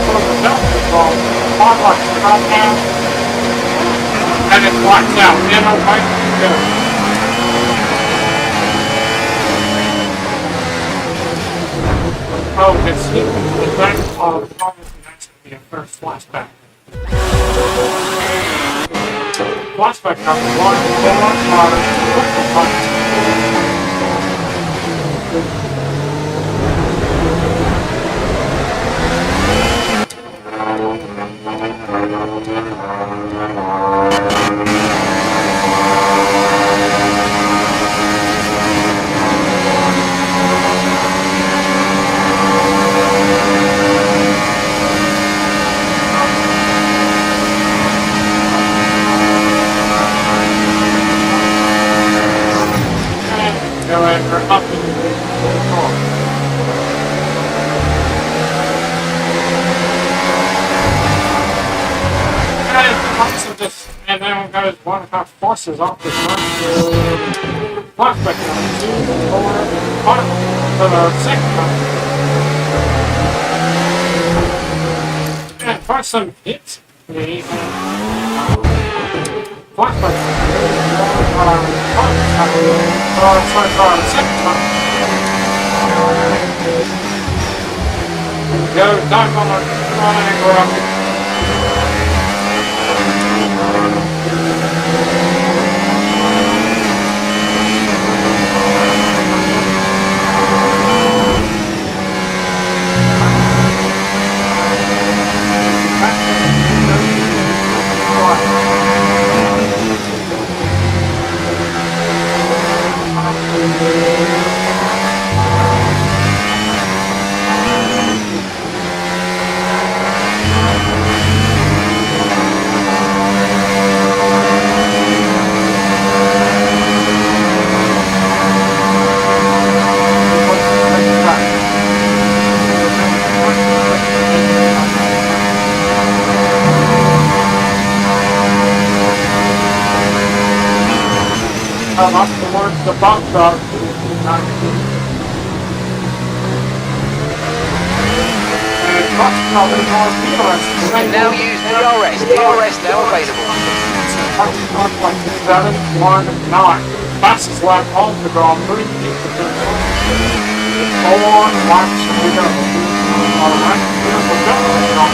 for the Delta from Hardlock to Compound, and it blacks out. Then I'm right to go. Oh, it's the back of Thomas, and that's going to be a first flashback. Flashback number 1, we're up in the north. And then goes one of our forces off this run. Flashback number 2, 4, to the second one. And person hits me. Flashback second one. Go down on the ground. Up towards the bump truck. Now use DRS. DRS now available. 719. Fastest lap on the Grand Prix. 4 laps to go. Alright, beautiful job.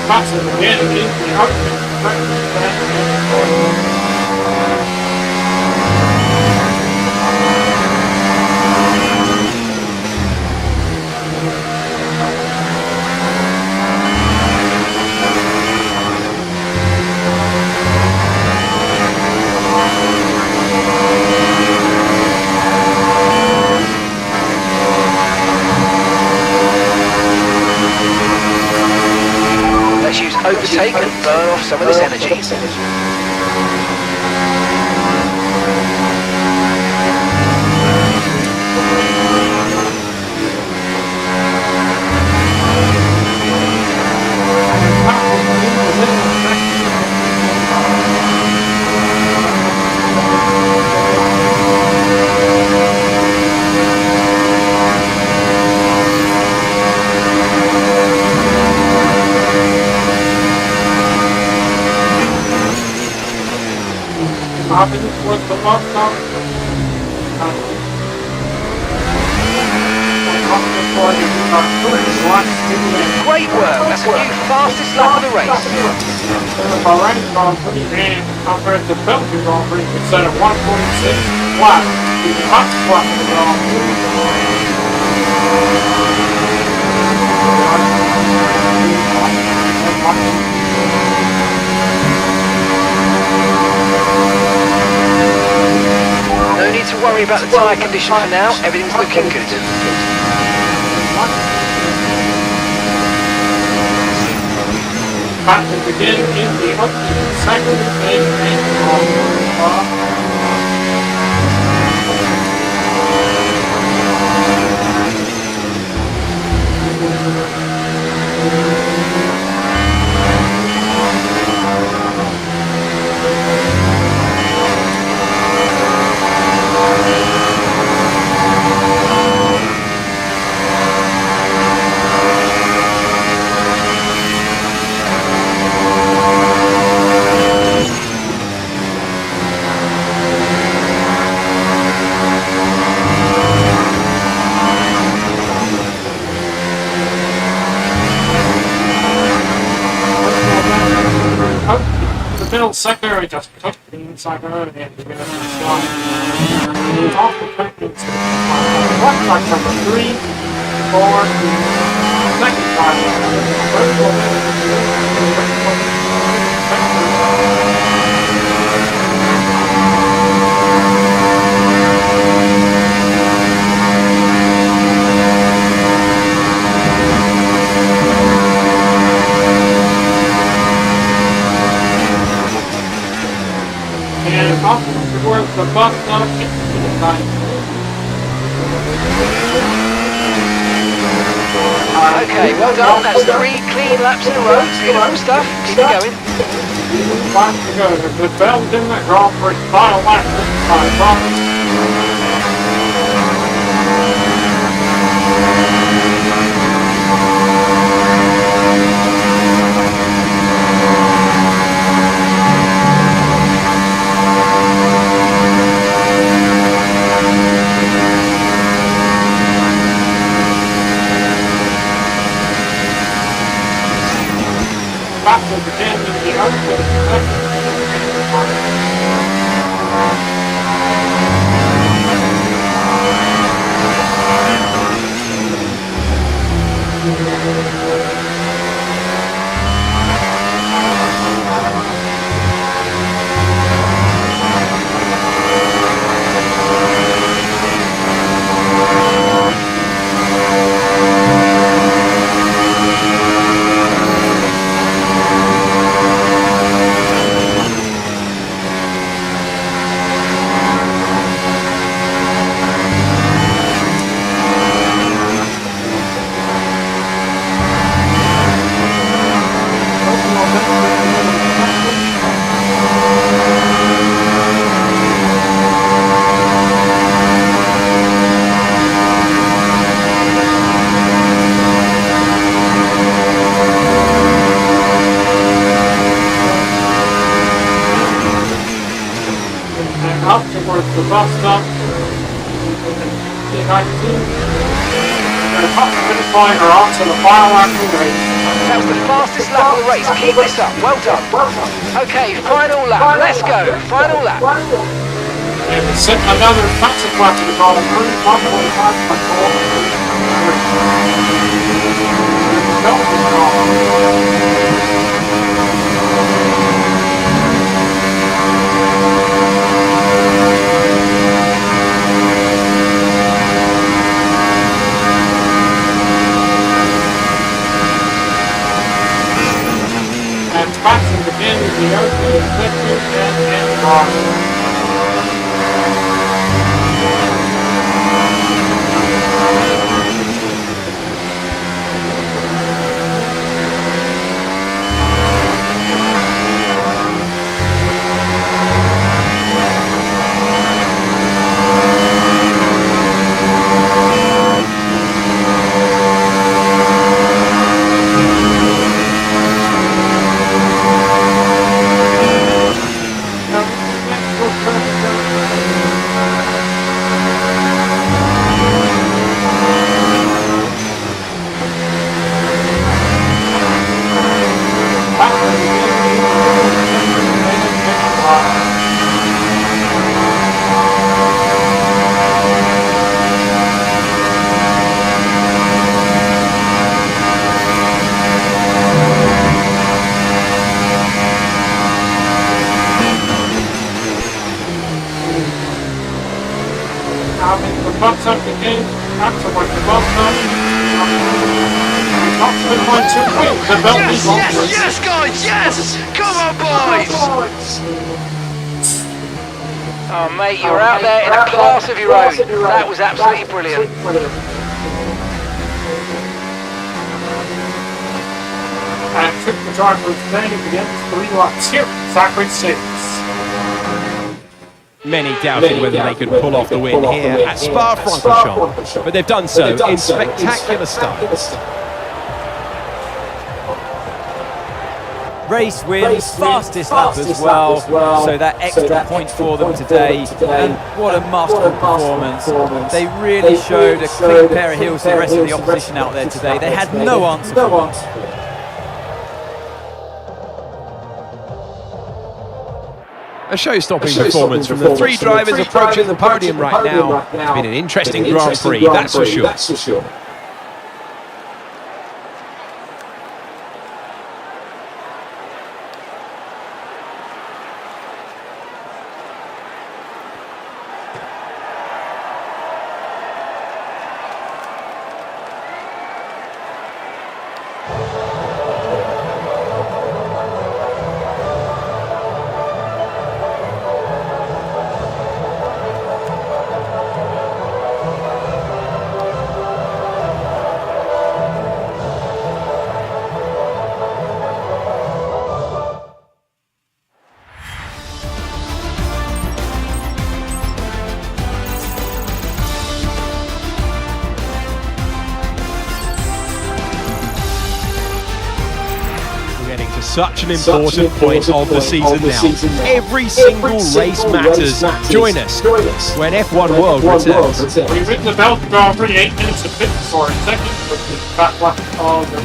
Massive again, it is the opening. Let's use overtake and burn off some of this energy. Hopping towards the bump top. Great work, that's the new fastest lap of the race. Bahrain Grand Prix and compared to Belgian Grand Prix, it's at a 146 flat. The top flat of the Grand No need to worry about the tyre condition for now, everything's looking good. Back to begin in the second phase still secondary, just took the inside early and we're going to slide. Off the connecting to left side number 3 for the second side. First one. And off towards the bus stop, into the side. Okay, well done. That's 3 clean laps in a row. Beautiful stuff. Keep it going. Back to go. The Belgian Grand Prix final lap by Promise. Back to the end of the open. Up towards the bus stop. And top finish line are on to the final lap of the race. That was the fastest lap of the race. Keep this up. Well done. Okay, final lap. Let's go. Final lap. And we set another fastest lap to the ball. 1:45.4. And passing again is the open sector and cross. The bus up again, up towards the bus stop. Not to the point too quick. The belt is on. Yes, guys, yes! Come on, boys! Oh, mate, you were out there in a class of your own. That was absolutely brilliant. And took the driver today against 3 laps here, Zachary 6. Many doubted whether they could pull off the win here at Spa-Francorchamps, but they've done so in spectacular style. Race wins, fastest lap as well, so that extra point for them today, and what a masterful performance. They really showed a clean pair of heels to the rest of the opposition out there today. They had no answer for it. A show-stopping performance from the three drivers approaching the podium right now. It's been an interesting Grand Prix, that's for sure. Such an important point of the season now. Every single race matters. Join us when F1 World returns. We've ridden the Belgian Grand Prix 8 minutes of pit for in second, with the back lap of the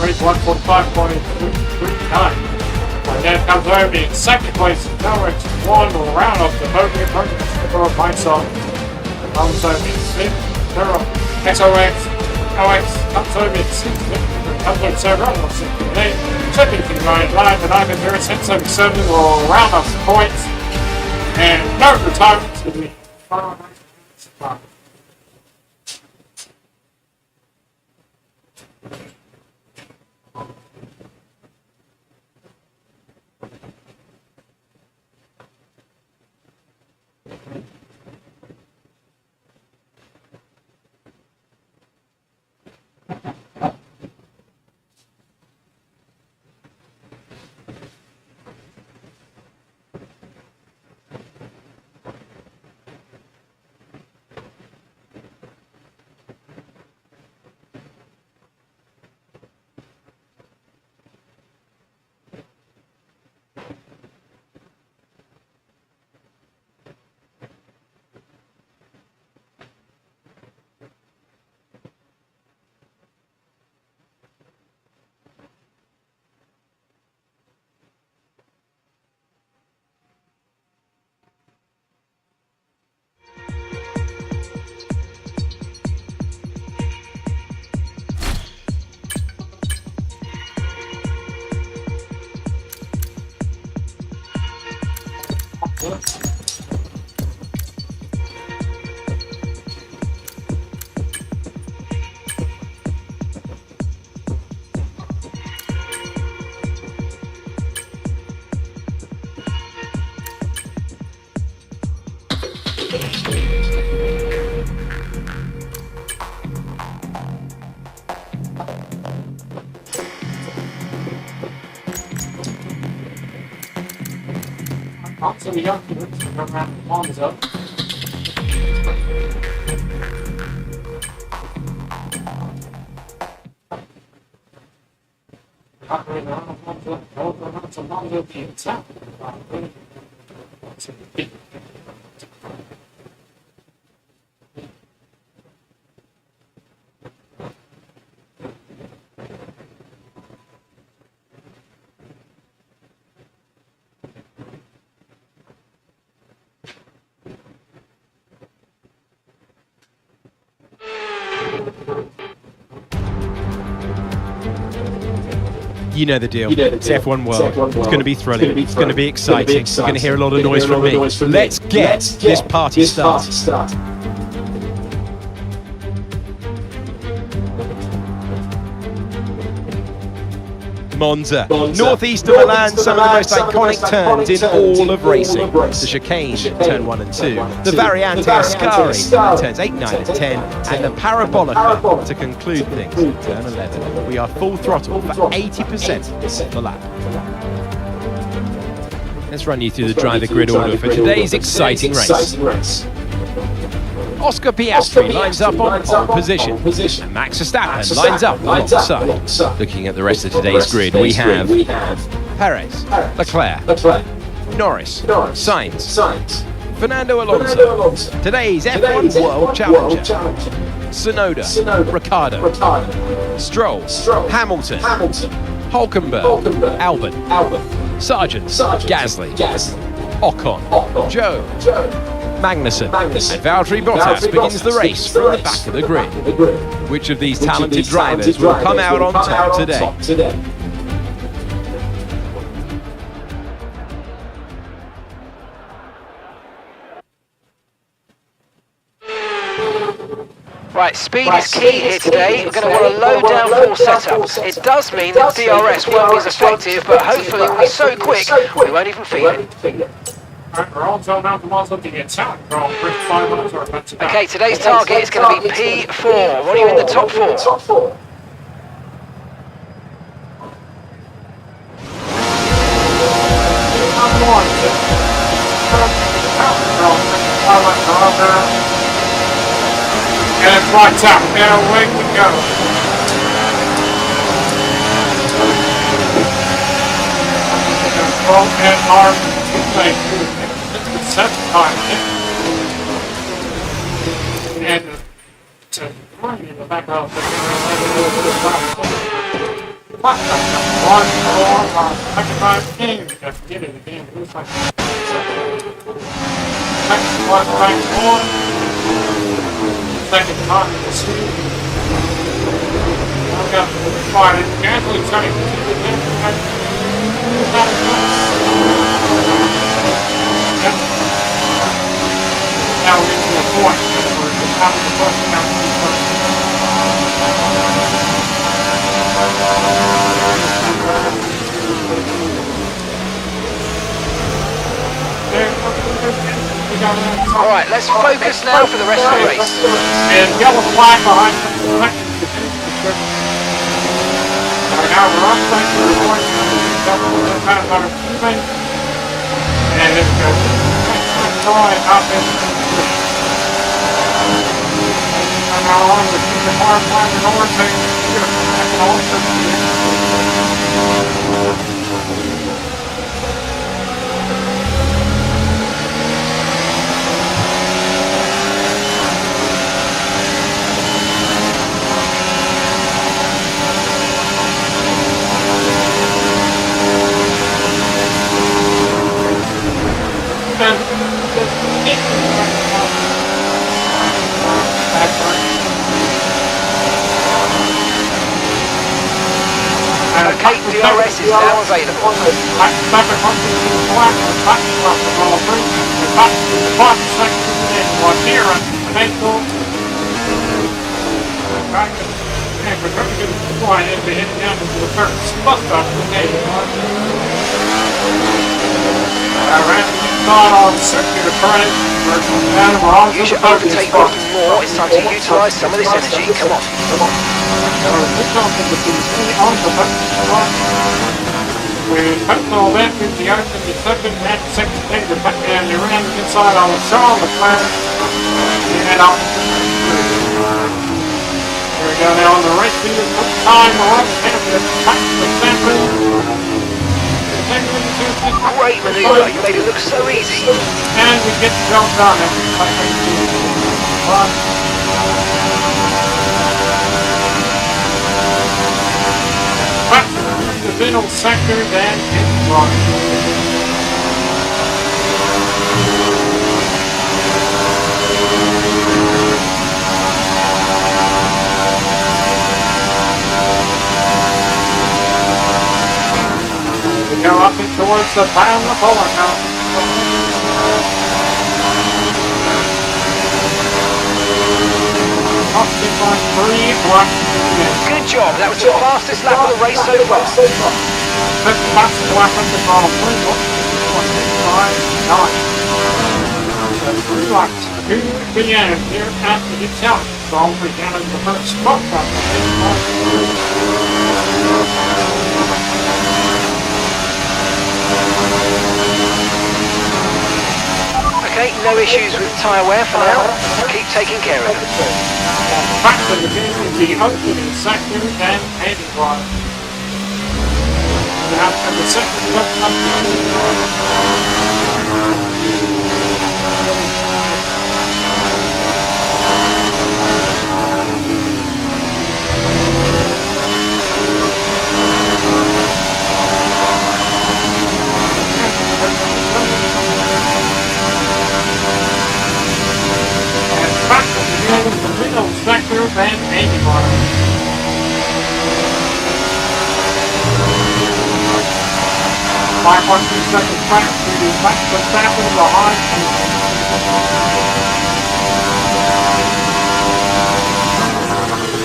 race 1:45.39. And then comes over in second place, Norwich, one round off the podium, of Microsoft. Comes over in fifth, XOX, comes over in sixth. Upload server on 68, checking to Ryan Live and Ivan here at 77 will round up the points and no retirement to the So the young people run around the palms up. You know the deal. It's F1 World. It's going to be thrilling. It's going to be exciting. You're going to hear a lot of noise from me. Let's get this party started. Monza, northeast of Milan, some of the most iconic turns in all of racing. The chicane, turn 1 and 2, the Variante Ascari, turns 8, 9 and 10, and the Parabolica to conclude things, turn 11. We are full throttle for 80% of the lap. Let's run you through the driver grid order for today's exciting race. Oscar Piastri lines up on pole position, and Max Verstappen lines up alongside. Looking at the rest of today's grid, we have Perez, Leclerc, Norris, Sainz, Fernando Alonso, today's F1 World Challenger, Tsunoda, Ricciardo, Stroll, Hamilton, Hulkenberg, Albon, Sargent, Gasly, Ocon, Joe, Magnussen, and Valtteri Bottas begins the race from the back of the grid. Which of these talented drivers will come out on top today? Right, speed is key here today. We're going to want a low downforce setup. It does mean that DRS won't be as effective, but hopefully we'll be so quick we won't even feel it. Alright, we're all told out the ones looking at talent. We're all first 5 minutes or about to Okay, today's target is going to be P4. What are you in the top 4? And it's lights out, and away we go. Control and arm teammate. It's the 7th time. And to run in the back of the one more second time in. Just get it again. Looks like second one, right one. Second time in the street. I've got the fire. Carefully turning to the now we're into a point. We're having the first count. Alright, let's focus now for the rest of the race. And yellow flag behind the now we're on track to the point. And it goes right up in. And now on the hard line and overtake. Okay, DRS is now available. You should overtake often more. It's time to utilise some of this energy. Come on. When Pepto left in the open, the second and second thing to put down, they ran inside on the saw on the planet. And out. Here we go now on the right field, put time on, and the back to the center. Great manoeuvre, you made it look so easy. And we get the job done. The middle sector then it's running. We go up and towards the bottom of the polar now. Up to 3-1. Good job, that was the fastest lap of the race so far. That's the fastest lap of the ball. 3 laps. 2 p.m. here at the Italian. So we're down in the first spot. Okay, no issues with tyre wear for now. Keep taking care of it. Back to the opening sector and heading right. We have the second cut up. anybody. 5.2 seconds back to Max Verstappen behind.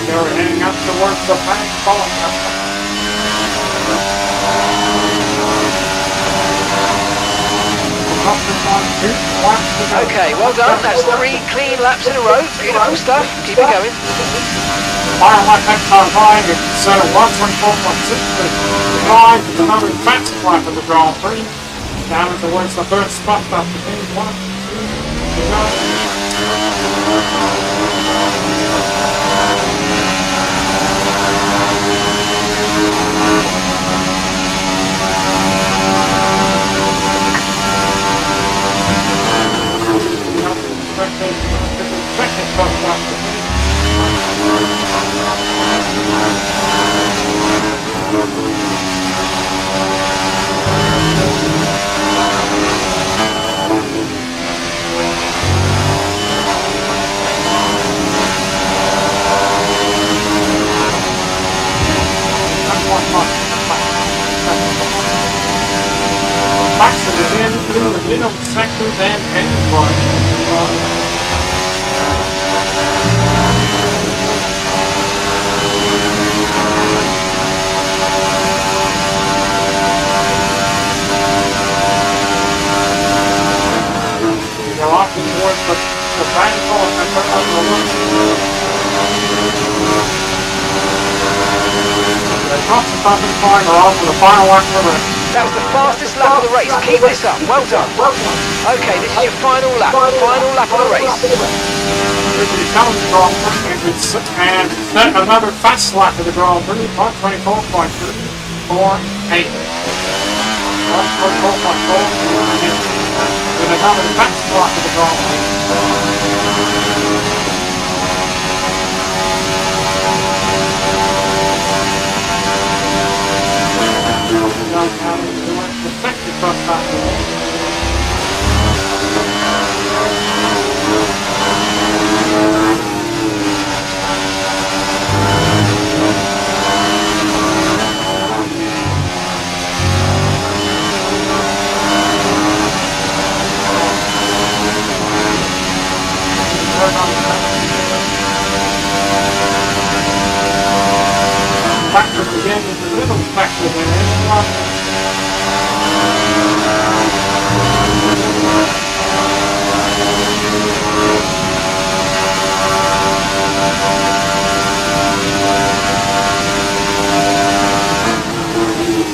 They're heading up towards the back, following up. Okay, well done. That's 3 clean laps in a row. Beautiful stuff. Keep it going. Final lap time time is 1:24.6. With another fast lap of the Grand Prix. Down towards the first spot after finish 1, 2, to Max is in through the middle sectors and endpoint. They're walking towards the back the final lap of the race. That was the fastest lap of the race. Keep this up. Well done. Okay, this is your final lap. Final lap of the race. And another fast lap of the Grand Prix. 1:24.348. 1:24.4. With another fast lap of the Grand Prix. Backwards again with a little backward in it.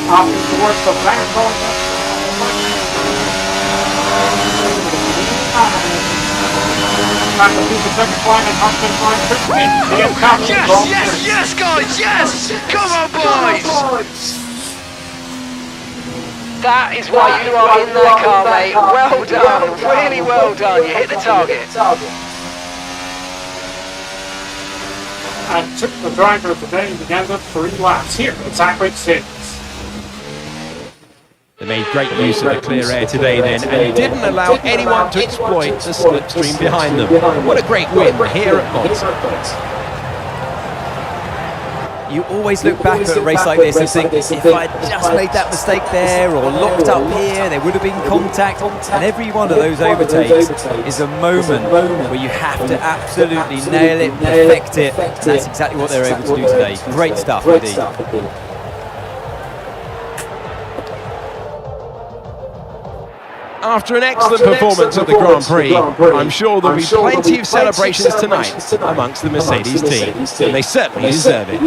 Off towards the back Yes, guys, yes! Come on, boys! That is why you are in that car, mate. Well done, really well done. You hit the target. And took the driver of the day and began the 3 laps here at Zachary 6. They made great use of the clear air today then and didn't allow anyone to exploit the slipstream behind them. What a great win here at Monza. You always look back at a race like this and think, if I'd just made that mistake there or locked up here, there would have been contact. And every one of those overtakes is a moment where you have to absolutely nail it, perfect it. That's exactly what they were able to do today. Great stuff indeed. After an excellent performance at the Grand Prix, I'm sure there'll be plenty of celebrations tonight amongst the Mercedes team, and they certainly deserve it.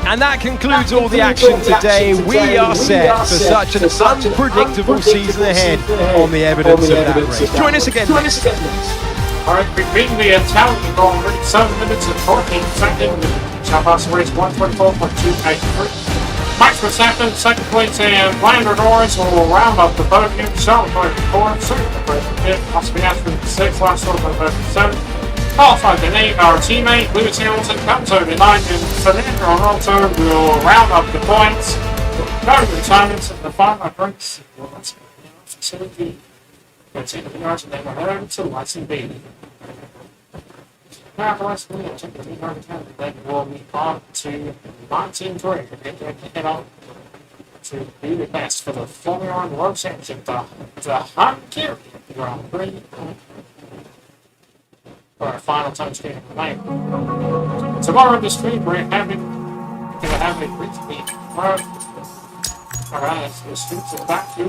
And that concludes all the action today. We are set for such an unpredictable season ahead on the evidence of that race. Join us again. Alright, we've beaten the Italian goal in 7 minutes and 14 seconds. Chavas race 124.283. Max Verstappen, second place, and Lando Norris will round up the podium. Charles Leclerc fourth, second place, fifth. Oscar Piastri sixth, last one by 37. Qualified in 8, our teammate Lewis Hamilton comes over in 9, and Fernando Alonso will round up the points. No retirements in the final race. Well, that's facility. It's in the yards and they were heard to Watson B. Now, the rest of the week, the team then will be on to 19-3 and head on to be the best for the Formula One World Championship, the Hungarian Grand Prix. For our final time screen of the night. Tomorrow on the stream, we're going to have a great meet. Alright, the streets are back to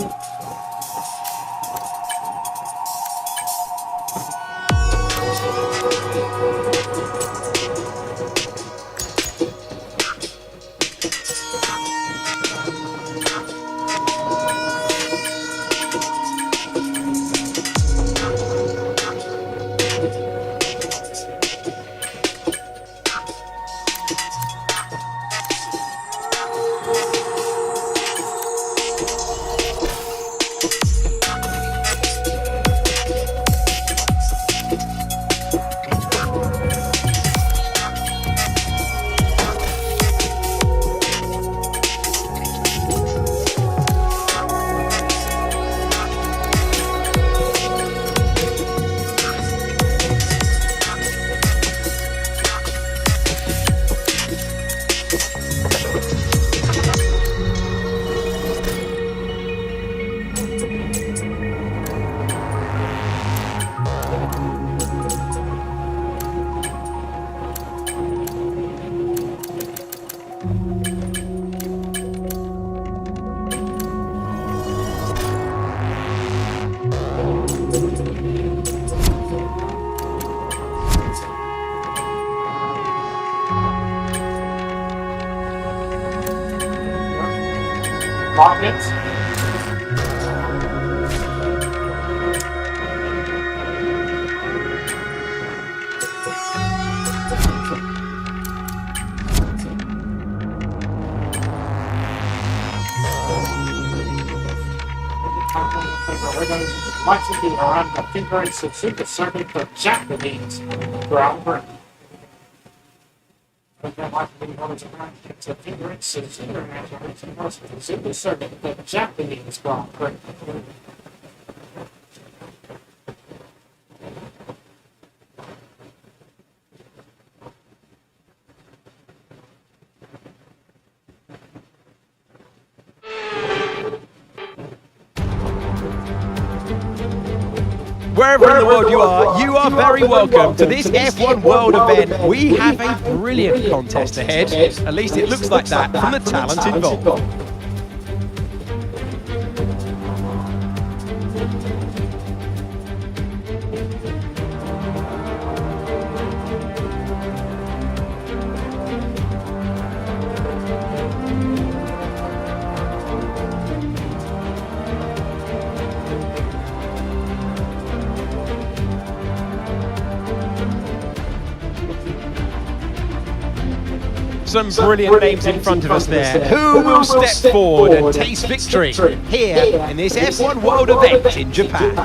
Pockets. Might be around the figure eight Suzuka circuit for Japanese Grand Prix. But there might be one to it's a figure eight Suzuka Suzuka circuit for Japanese Grand Prix. Wherever in the world you are very welcome to this F1 World event. We have a brilliant contest ahead, at least it looks like that from the talent involved. Some brilliant names in front of us there. Who will step forward and taste victory here in this F1 World event in Japan?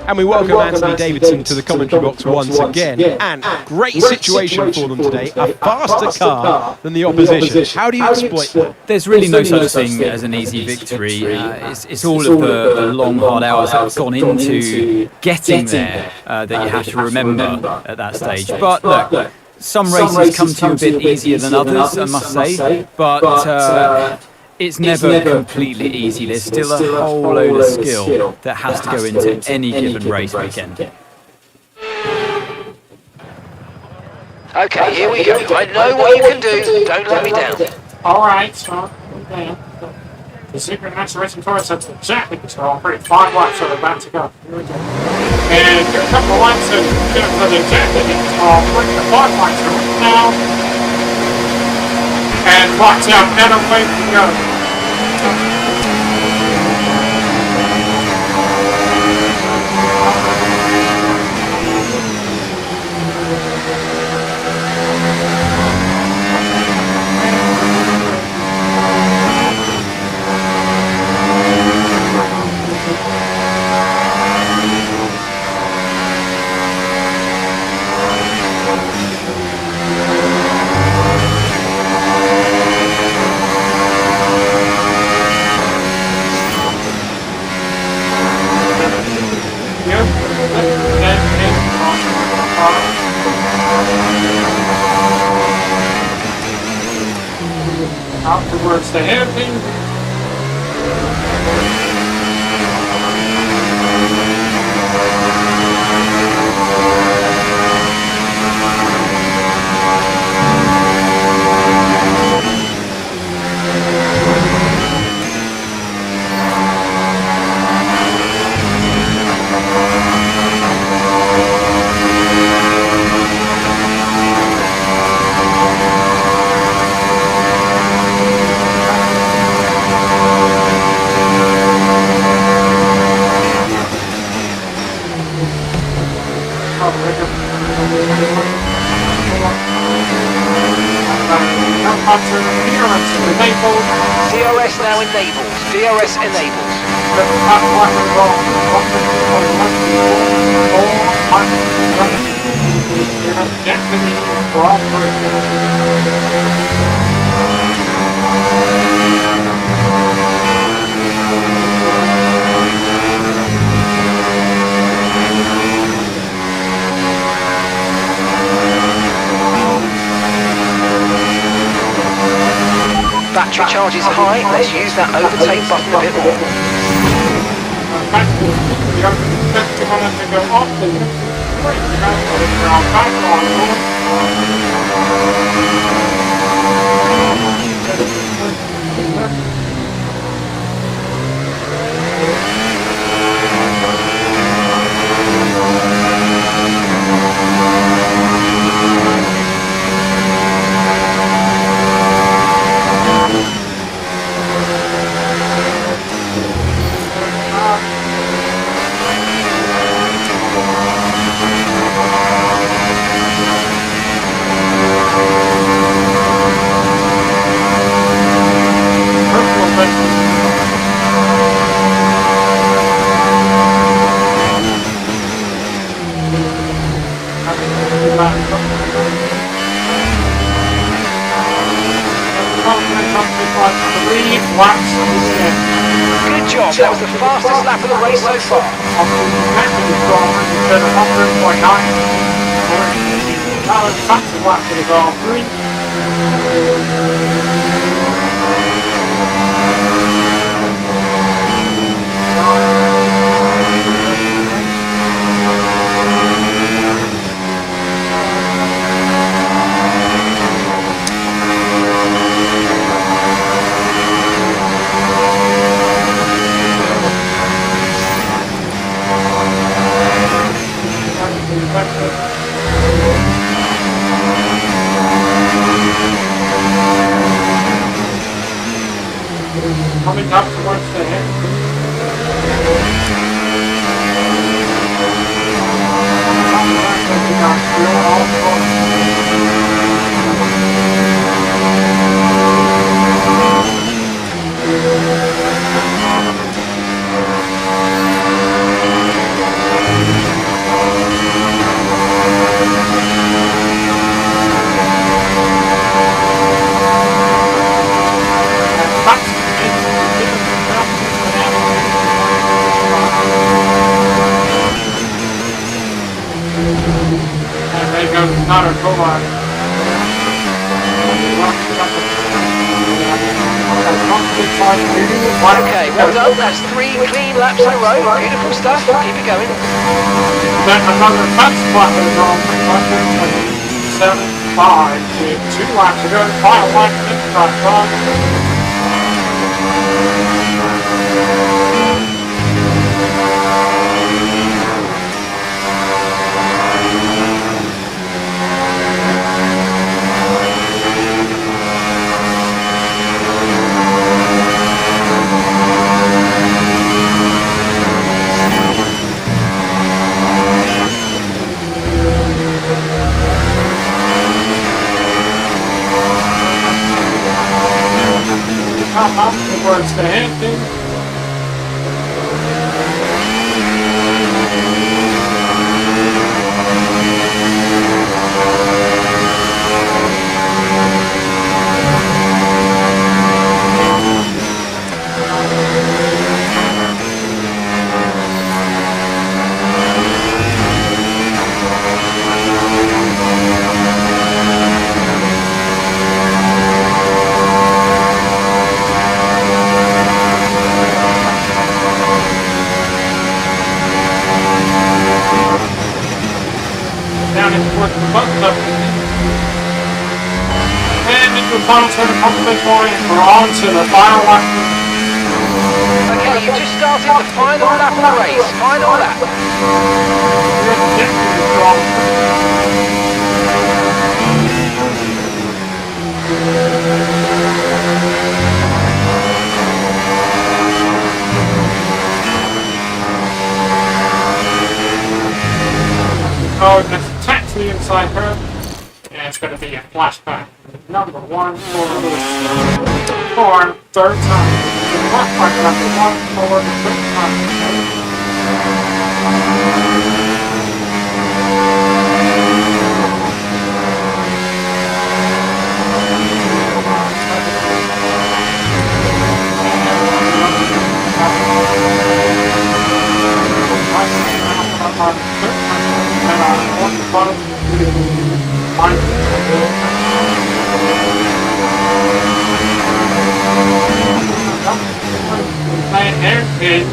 And we welcome Anthony Davidson to the commentary box once again. And great situation for them today. A faster car than the opposition. How do you exploit that? There's really no such thing as an easy victory. It's all of the long, hard hours that have gone into getting there that you have to remember at that stage. But look, some races come to you a bit easier than others, I must say. But it's never completely easy. There's still a whole load of skill that has to go into any given race weekend. Okay, here we go. I know what you can do. Don't let me down. Alright, so, okay. The secret answer racing car sets exactly the Grand Prix. 5 laps are about to go. Here we go. And here a couple of laps that are going to put exactly in the Grand Prix. The 5 laps are now. And watch out, and away we go. Afterwards, the hairpin. DRS now enabled. DRS enabled. Battery charge is high. Let's use that overtake button a bit more. Good job, that was the fastest lap of the race so far. Coming up towards the head. Not a co-op. Okay, well done. That's 3 clean laps in a row. Beautiful stuff. Keep it going. Then another touch spot is on 7. 5 with 2 laps to go. Final lap inside front. Come up towards the Hampton. Down into towards the button up. And into the final turn, a couple bit more, and we're on to the final lap. Okay, you just started the final lap of the race. Final lap. We're at the dip of the draw. Oh, that's a taxi inside her. And it's going to be a flashback. Number 1 for third time. Flashback number 1 for the third time. Playing hairpin,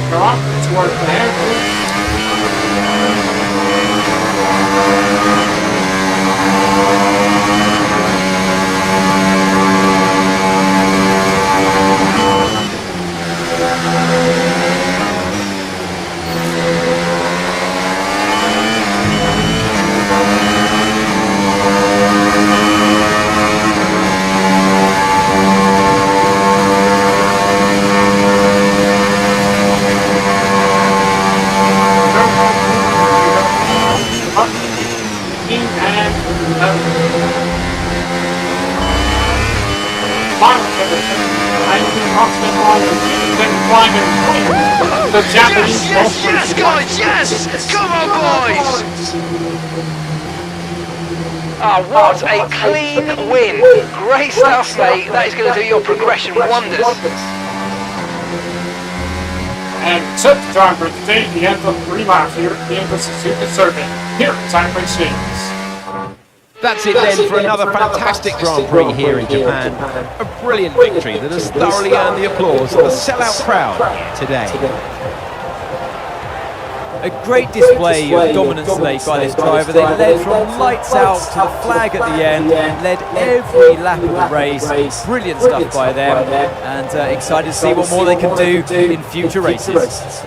go up towards the hairpin. The Japanese Yes, guys, yes! Come on, boys! Ah, what a clean win. Great stuff, mate. That is going to do your progression wonders. And took the driver today, the end of 3 laps here at the Empress Suzuka Circuit, here at Taipei Stadiums. That's it then for another fantastic Grand Prix here in Japan. A brilliant victory that has thoroughly earned the applause of the sellout crowd today. A great display of dominance today by this driver. They led from lights out to the flag at the end, led every lap of the race. Brilliant stuff by them, and excited to see what more they can do in future races.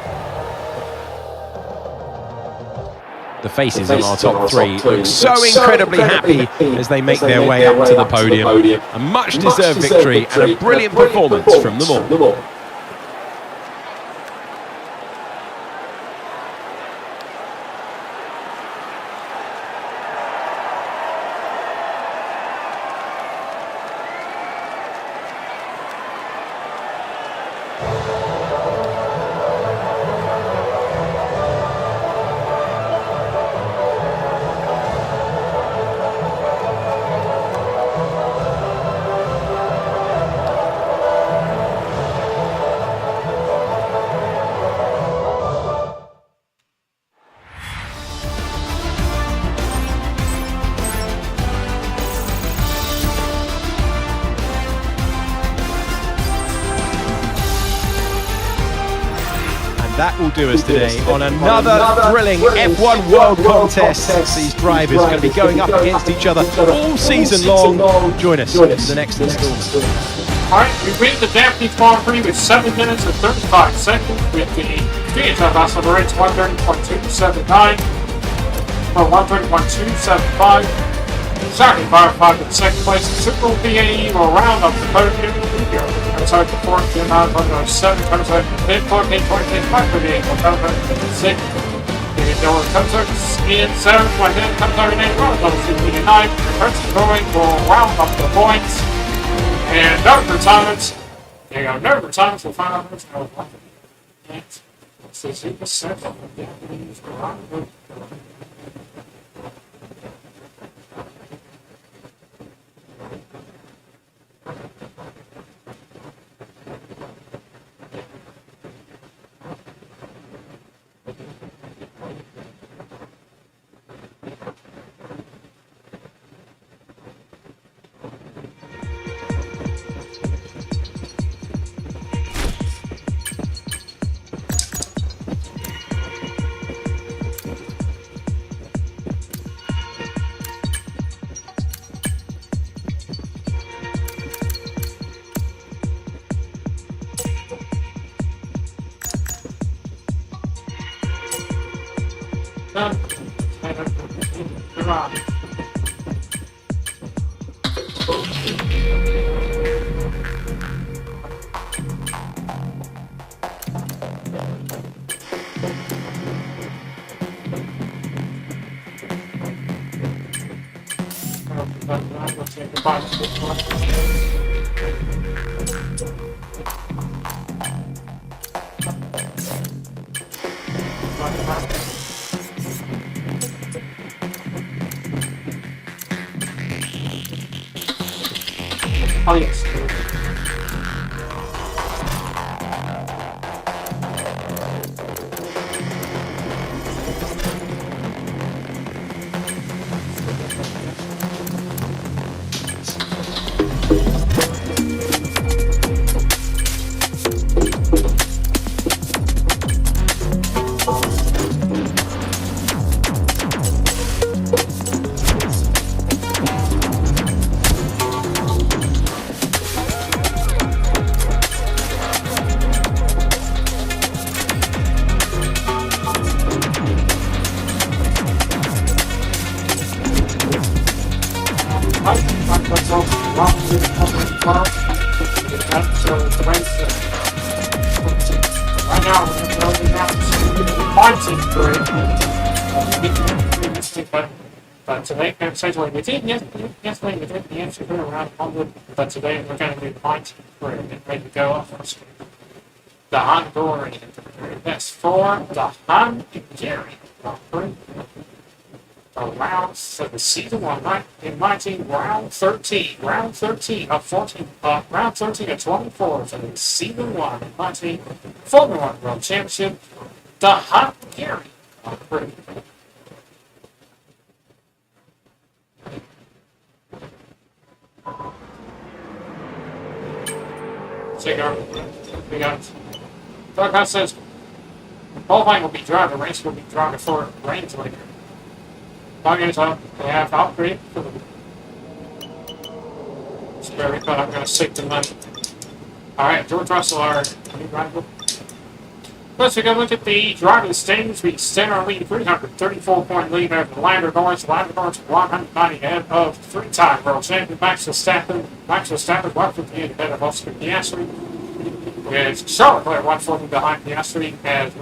The faces on our top 3 look so incredibly happy as they make their way up to the podium. A much deserved victory and a brilliant performance from them all. that will do us today on another thrilling F1 World Contest. These drivers are going to be going up against each other all season long. Join us for the next installment. Alright, we win the Japanese Grand Prix with 7 minutes and 35 seconds with the VHF Vassal rates 130.279 or 130.275. Shocking Firefighter in second place. Super PAE will round up the podium. Comes out to 14, 907. Comes out to 10, 14, 14, 5 for the 8. Comes out to 6. David Dillon comes out in 7th. One then comes out in 8. Round up to 9. Percy going will round up the points. And no retirements. There you go. No retirements. We'll find out who's going to win. Let's see. Super set. Oh, yes. But today, essentially, we did yesterday we did the entry around 100, but today we're going to do 93 and maybe go up first. The Hungarian best for the Hungarian Grand Prix. The rounds, so the season 1 night in 19, round 13 of 14, round 13 of 24 for the season 1 in 19 Formula 1 World Championship, the Hungarian Grand Prix. Cigar. We got Doug says qualifying will be dry, the race will be dry before it rains later. Volumes up, they have upgrade for the spare, but I'm gonna stick to money. Alright, George Russell, our new rival. Let's take a look at the driver's standings. We extend our lead 334-point lead over the Lando Norris. Lando Norris 190 ahead of three-time world champion Max Verstappen. Max Verstappen 158 ahead of Oscar Piastri. With Charles Leclerc 140 behind Piastri as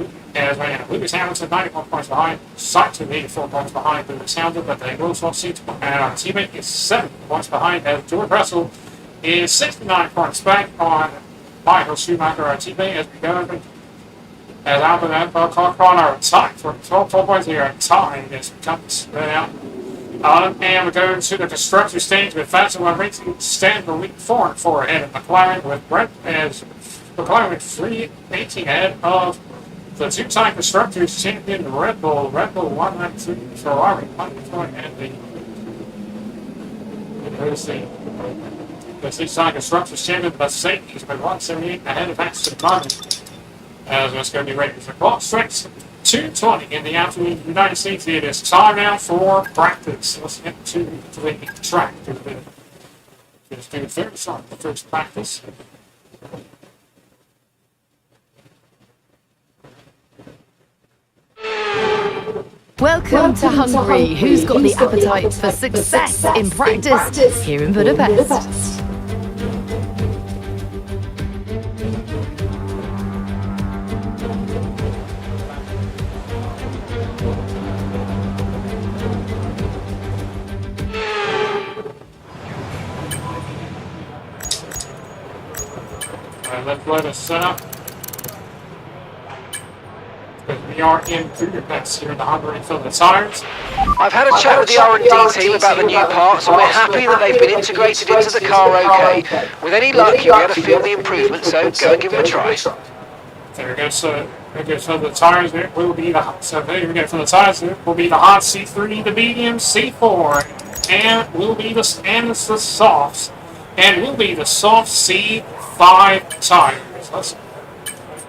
Lewis Hamilton 91 points behind. Sainz 84 points behind Lewis Hamilton, but they will swap seats. And our teammate is 7 points behind as George Russell is 69 points back on Michael Schumacher, our teammate, as we go over. As Albert and Connor are tied for 12 points here and tying as we come to spread out. And we go to the constructor stage with Formula 1 Racing stand the lead 4-4 ahead of McLaren with Brent as McLaren with 318 ahead of the two-time constructors champion Red Bull 192 Ferrari 120 and the two-time constructors champion Mercedes with 178 ahead of Aston Martin. As it's going to be ready for clock strikes 2:20 in the afternoon, United States. It is time now for practice. Let's get to the track. Let's do the first practice. Welcome to Hungary. Who's got the appetite for success in practice here in Budapest? Let's let us set up. We are in Budapest here in the Hungary Field of Tires. I've had a chat with the R&D team about the new parts, and we're happy that they've been integrated into the car okay. With any luck, you'll be able to feel the improvement, so go and give them a try. There we go. So the tires. It will be the here we go for the tires. It will be the hot C3, the medium C4, and will be the it's the softs, and will be the soft C5 tires.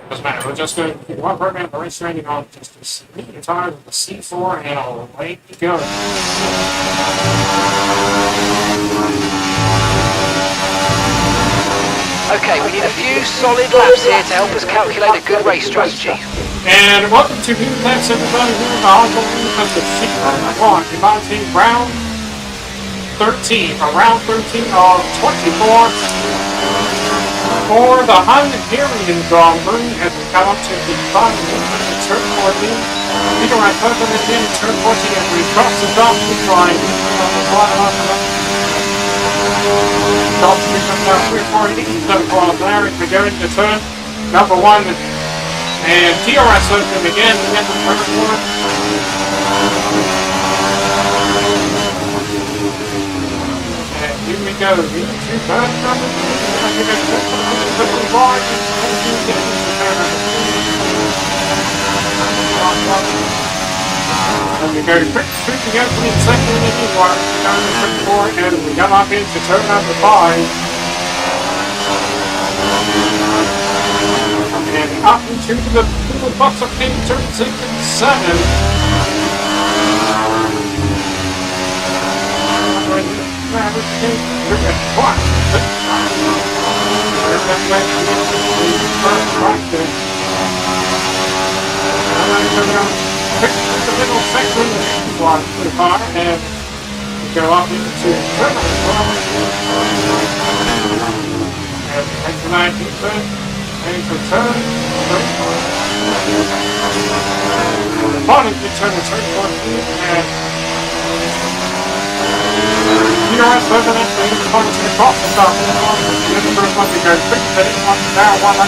Doesn't matter. We're just going to do one program of race training on just the medium tires with the C4, and away we go. Okay, we need a few solid laps here to help us calculate a good race strategy. And welcome to Budapest, everybody. Here in the Hungary Budapest of Secret 1, inviting round 13, round 13 of 24 for the Hungarian Grand Prix as we come up to the final turn 14. Peter Ryan Purple again in turn 14 as we cross the top to try and top to come down 340, 7 for Larry to go into turn number 1. And TRS open again to get the turn 1. And here we go. Into turn number 2. And we go quick streak again for the second inning one. Down to turn 4 and we come up into turn number 5. And up into the box of pin turn 6 and 7. The middle section one to the car and go up into turn number 12 and into 19th turn and into turn 34. The bottom to turn to turn 14 and PRS over that thing, the bottom to cross the top. And the first one to go quick finish on now 1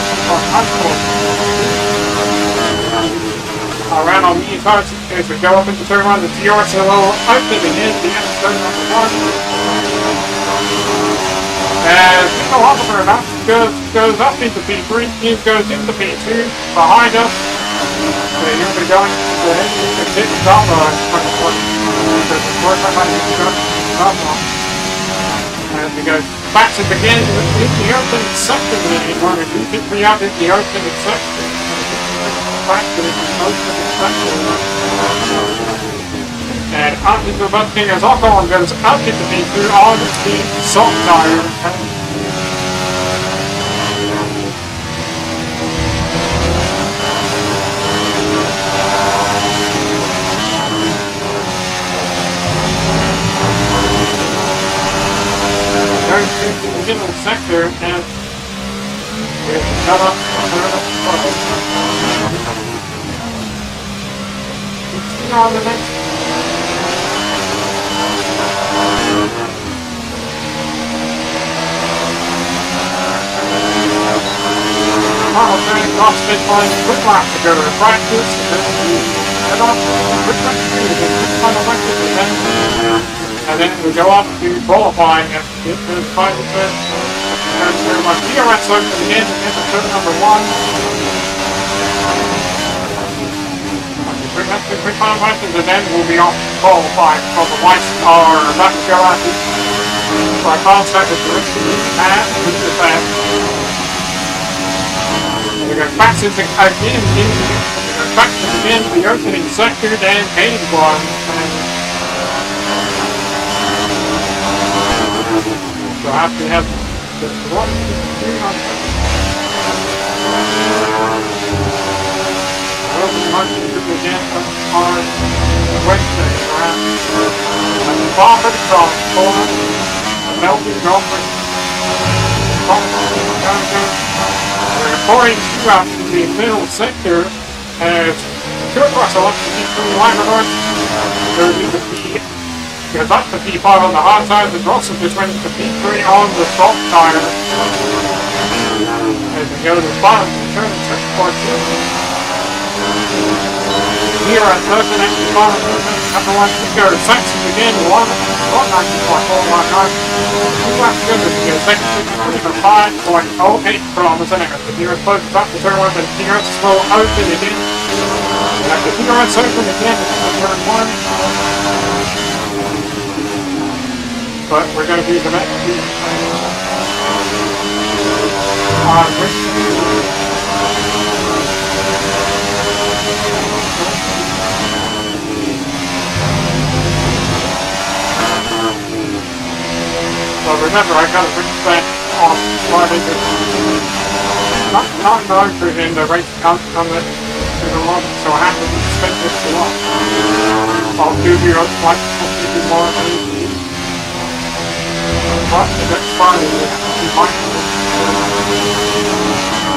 around on the cards as we go up into turn 1, the TRS a little open again, the end of turn number 1. As Nico Oliver goes up into P3, he goes into P2, behind us. So you're going to be going to the head and hit the top line. As we go back to begin in the open second lane, one or two, pick me up in the open second. And up into the bus king as Alcohol goes up into P2 on the soft tire. Going to the middle sector and we have to cut up on the next. Turning off spin line, quick lap to go to practice, and off, quick lap to go to final practice, and then we go up to qualifying and get to the final turn. And so my PRS open again to get to turn number 1. Quick final practice, and then we'll be off qualifying from the white star about to go out. So I can't set the direction and with the back. We got Bax's again in the opening sector, then Haynes one. So after we have the 1, 2, 3 on again on Wednesday around the bottom of the cross corner, the Melbourne Golfers. We're pouring throughout the middle sector as two across the left to keep from the line of north. There is the P, because that's the P5 on the hard side, the Grosso just went to P3 on the soft tire. As we go to the bottom, turn the check for 2. Here at Thursday next to bottom, number 1 to go. Saxon again, 1, 194.419. 2 laps to go to the second 5.08 kilometers an hour. The nearest closest up to turn 1, but the nearest slow open again. And after the nearest open again, turn 1. But we're going to be the next two. So remember, I got to bring that off Friday. Not known for in the race come in the long, so I have to spend this a lot. I'll do the other like more but the next Friday we have to be mindful of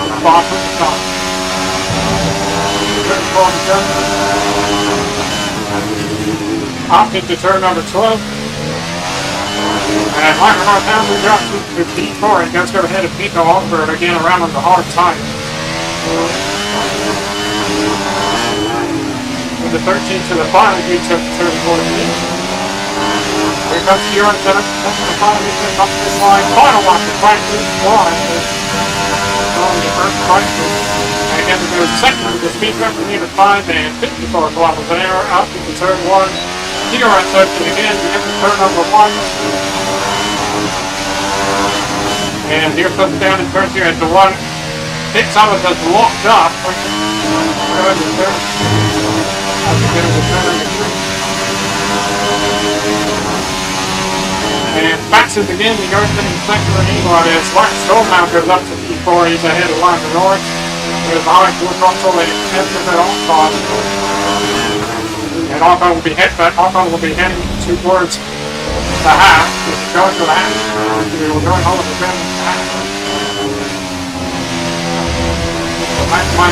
the bottom of the top. Up into turn number 12. And Michael Northound will drop to P4 and goes go ahead of Pico Alford again around on the hard tire. With the 13 to the bottom, he took turn 14. Here comes Kieran to the bottom, he took up this line. Final lap to practice line. On the first practice. And again, to go second with the speed record near 5 and 54 kilometers an hour out into turn 1. Kieran took it again to get to turn number 1. And here comes down in turn 2 as the one picks up and just locked up. We're going to turn. As we get into turn number 3. And Bax's again, the opening sector in England as Lars Stolmau goes up to P4. He's ahead of Lime North. There's behind George Russell and Edmund at Alcon. And Alcon will be heading towards the half. It's going to the half. We will go and hold up the ground to the half. That's my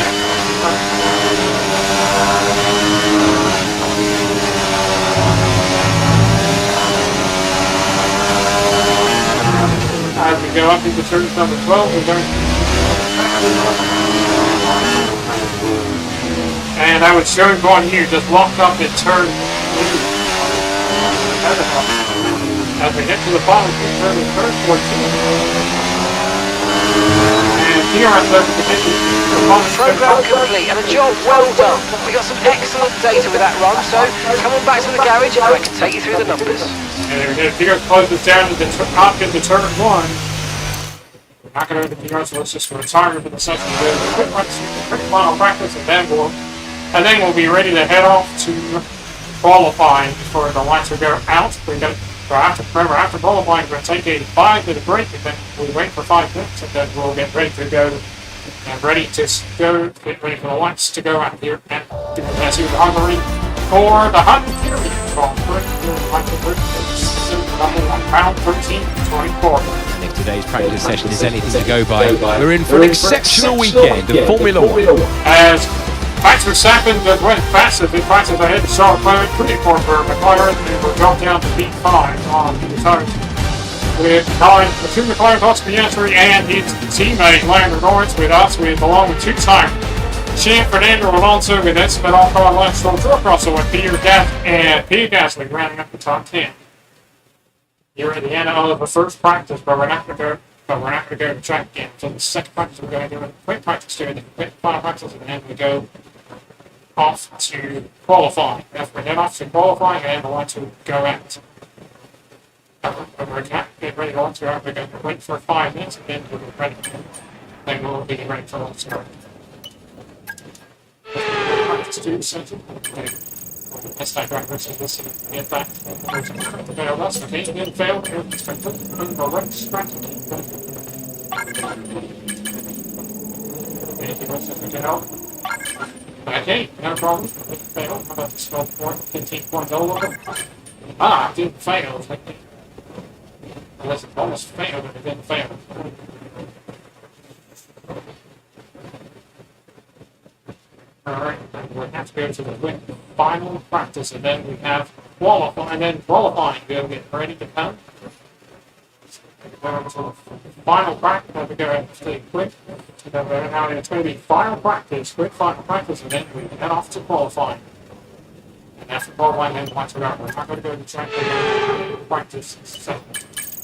as we go up into turn number 12, we're going and I would show him going here, just locked up in turn 2. As we get to the bottom, turn 14. And here I'm going to continue. Program complete and a job well done. We got some excellent data with that run, so come on back to the garage and I can take you through the numbers. And here closes down to the up into turn 1. We're not going to open the yard, so let's just retire for the session. Quick final practice and then we'll be ready to head off to qualifying for the lights will go out. After qualifying, we're going to take a 5-minute break, and then we wait for 5 minutes, and then we'll get ready to go and get ready for the lights to go out here at the Hungary for the 100 period. Round 13-24. If today's practice session is anything to go by, we're in for an exceptional weekend of Formula 1. As Max Verstappen just went fastest in practice ahead of Charles Leclerc, pretty poor for McLaren, and we're going down to P5 on the tires. With the two McLaren, Oscar Piastri, and his teammate Lando Norris with us, along with two-time champ Fernando Alonso with Esteban Ocon, Lance Stroll, George Russell, and Peter Gasly rounding up the top 10. Here at the end of the first practice, but we're not going to go to the track again. So the second practice, we're going to do a quick practice here, and then quick final practice, and then we go off to qualifying. After we head off to qualifying, and then the lights will go out. We're get ready to launch. We're going to wait for 5 minutes, and then we'll be ready. Then we'll be ready for launch. let's do something. Okay. Let's not grab this and this and get back. Fail us, okay, then fail, expected, incorrect, scratch. Anything else that we can help? Okay, no problem. It failed. How about the 12 point, 15 points all of them? Ah, it didn't fail. Unless it almost failed, but it didn't fail. Alright, we have to go to the final practice, and then we have qualifying. We'll get ready to come. Go to the final practice, we go to quick. Now it's going to be final practice, quick final practice, and then we head off to qualifying. And after qualifying, then once we're out, we're not going to go to the track, we're going to practice. So,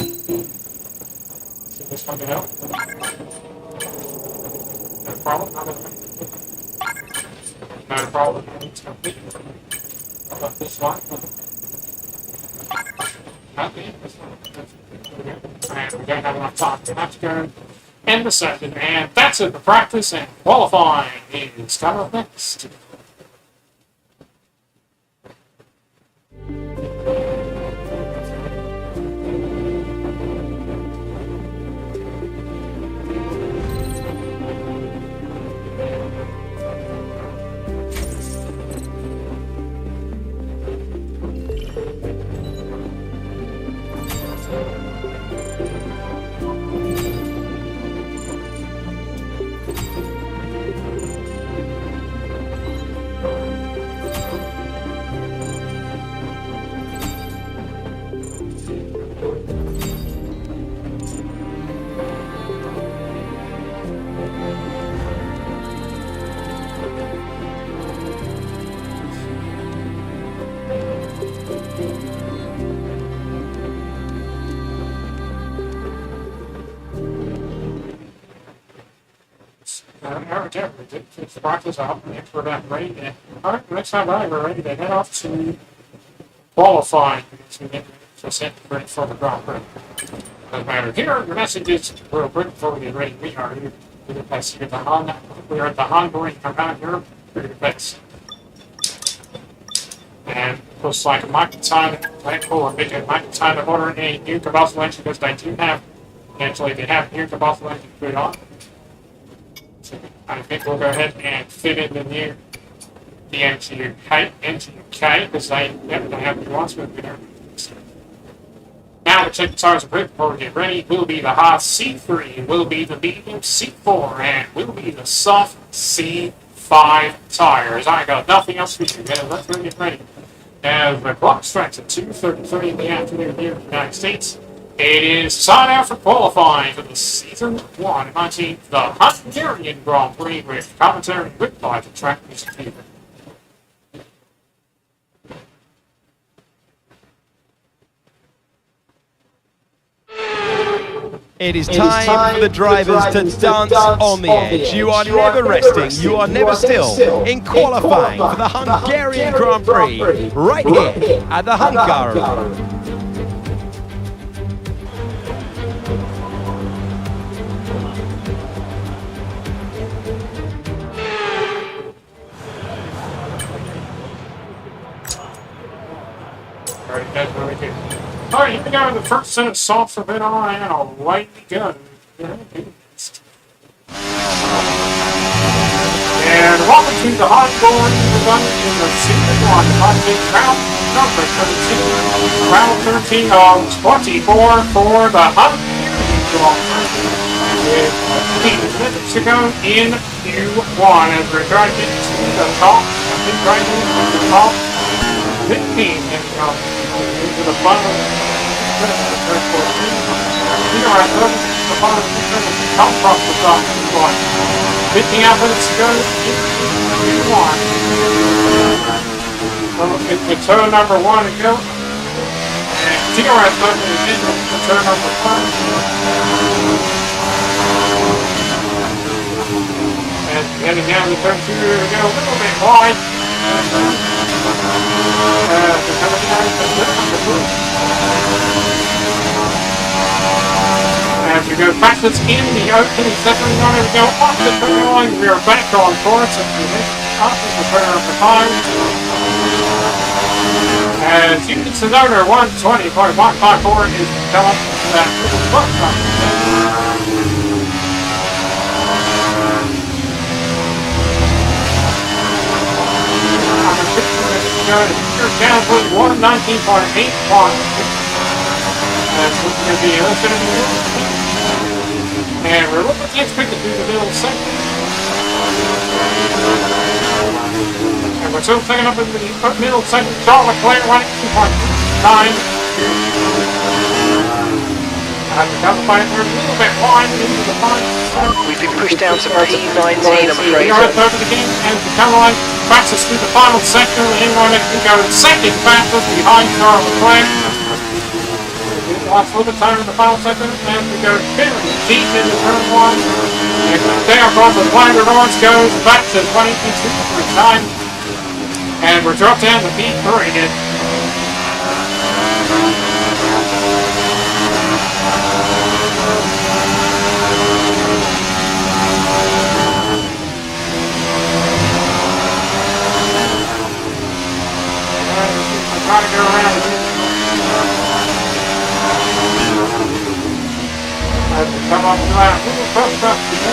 see this one get out? No problem. No problem. It's complete. How about this one? Okay. And we don't have enough time. We have to go end the session. And that's it for practice, and qualifying is coming up next. Finish the practice out, next we're back ready. Alright, next time we're ready to head off to qualifying to get set ready for the Grand Prix. Doesn't matter. Here are your messages real quick before we get ready. We are here to the best. We are at the Hungary Command Europe for the best. And looks like a microtime, or a microtime order a new combustion engine because they do have, actually they have new combustion engine put on. I think we'll go ahead and fit in the new MTUK because they have new ones with there. Now we'll check the tires and brake before we get ready. Will be the hot C3, will be the medium C4, and will be the soft C5 tires. I got nothing else for you. Let's go get ready. As the clock strikes at 2:33 in the afternoon here in the United States, it is time out for qualifying for the Season 1 19, the Hungarian Grand Prix with commentary written by the track music team. It is time for the drivers to dance on the edge. You are never resting, you are never still in qualifying for the Hungarian Grand Prix right here at the Hungaroring. Alright, here we go. The first set of salts have been on and away we go. And welcome to the Hungarian run in the Season 1 Monday round number 13. Round 13 of 24 for the Hungarian Grand Prix. With 15 minutes to go in Q1 as we're driving to the top. I think driving to the top. 15 minutes into the final. Here I go, the bottom come across the top of the line. 15 out minutes to go, Q1. So it's turn number 1 to go. And here I go to turn number 1. And heading down to turn 2, here we go, a little bit wide. As we go backwards in the opening second run, we go off the turn line, we are back on course, and up to prepare for time. As Union Sedona 120.154 is come up to that first time. Down with 119.8. That's what's going to be illustrated here. And we're looking at the quickly through the middle sector. And we're still taking up in the middle sector. Charles Leclerc 118.9. And the cover fight, we're a little bit wide into the fight. We've been pushed down to P19, I'm afraid. We are at over the game, and the Caroline passes through the final sector. The England can go second fastest behind Charles Leclerc. Lost a little bit of time in the final sector, and we go very deep into turn one. And there across the Flounder North goes back to 22.9. And we're dropped down to P3 again. Trying to go around it. As we come up the line, a little tough stuff to do.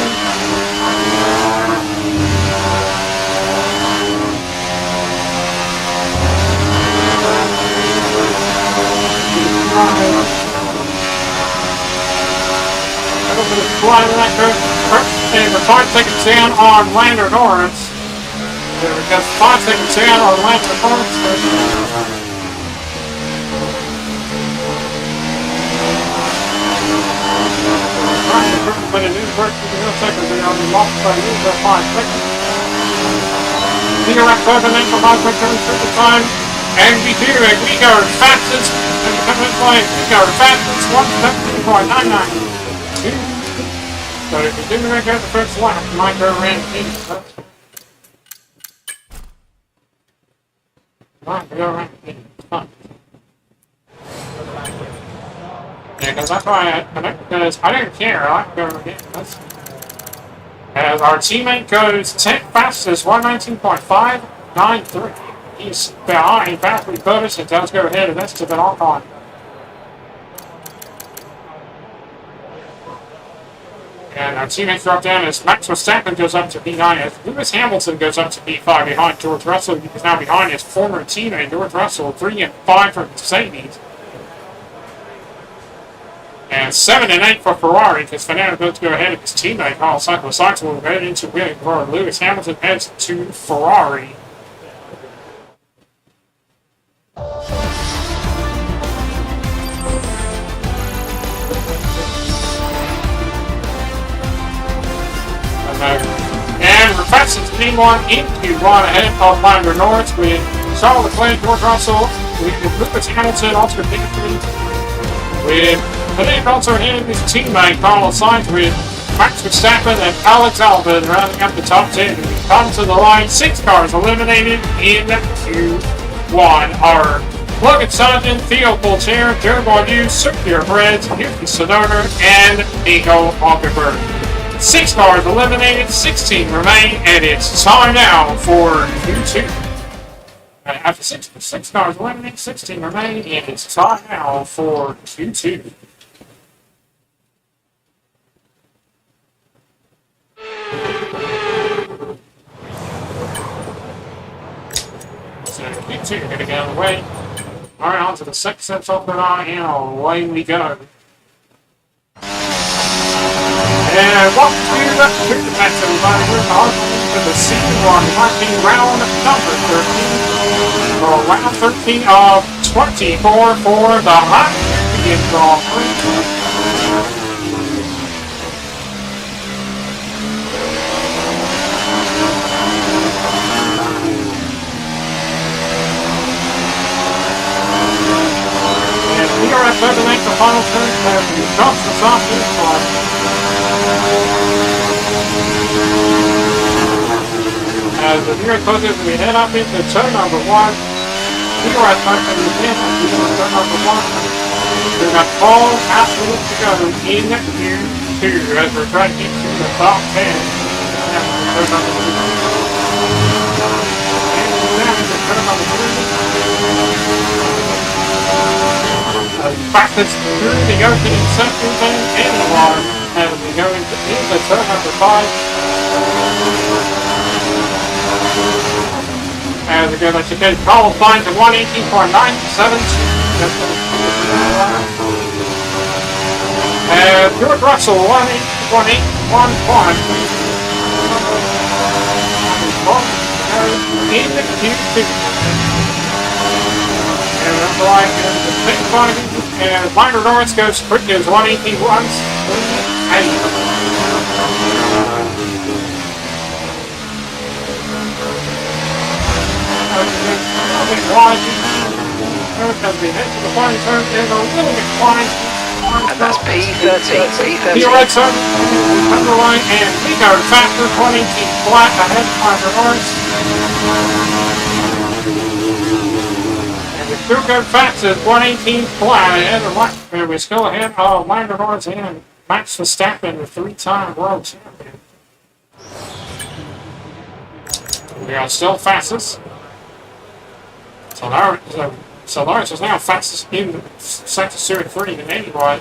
A little bit of slide in that curve. And we're 5 seconds down on Lander Norris. Because 5 seconds down on Lander Norris. But it is worth keeping no seconds and on the lost by user 5 seconds. Here at 7 and for 5 returns through the time. And we do it. We go fastest. And we come in play. We go fastest. 1:17.99. So if you didn't make out the first lap, you might go around 80. Might go around 80. Fine. Yeah, because that's why because I don't care. I like going again. As our teammate goes 10th fastest, 119.593. He's behind Fastly Curtis and does go ahead of Esteban Ocon. And our teammates drop down as Max Verstappen goes up to P9 as Lewis Hamilton goes up to P5 behind George Russell. He is now behind his former teammate George Russell, 3 and 5 for Mercedes. And 7 and 8 for Ferrari, because Fernando goes to go ahead of his teammate, Carlos Sainz will head into winning for Lewis Hamilton heads to Ferrari. And we're passing to P1 into one ahead of Lander Norris with Charles Leclerc, George Russell, with Lewis Hamilton, Oscar Piastri, with Fernando also ahead of his teammate Carlos Sainz with Max Verstappen and Alex Albon rounding up the top 10. We come to the line, 6 cars eliminated in Q1 are Logan Sargent, Theo Poulter, Joe Bordeaux, Sergio Perez, Yuki Tsunoda, and Nico Hulkenberg. 6 cars eliminated, 16 remain, and it's time now for Q2. After 6 cars eliminated, 16 remain, and it's time now for Q2. So Q2 going to get out of the way. Alright, on to the second set of the line, and away we go. And welcome to the match, everybody. We're on to the C1 marking round number 13. For round 13 of 24 for the Hungarian Grand Prix. And we are at 7 length, the final turn as we drop the softest one. As the near closes, we head up into turn number 1. We are at turn number 10, turn number 1. We've got all absolute to go in Q2 as we're trying to get to the top 10. Turn number 2. practice through the opening sections and anyone as we go into turn number 5. As we go, let's get qualifying to 118.972. George Russell, 181.1. In the Q2. And that's right, the pit fight, and Minor Norris goes quick as 181. And that's P13. P13. Underline and we go faster, 20 flat ahead of Minor Norris. And we still go fast at 118 flat ahead of and we still ahead of Minor Norris and Max Verstappen, the 3-time world champion. We are still fastest. So Lawrence is now fastest in Sector Series 3 than anyone.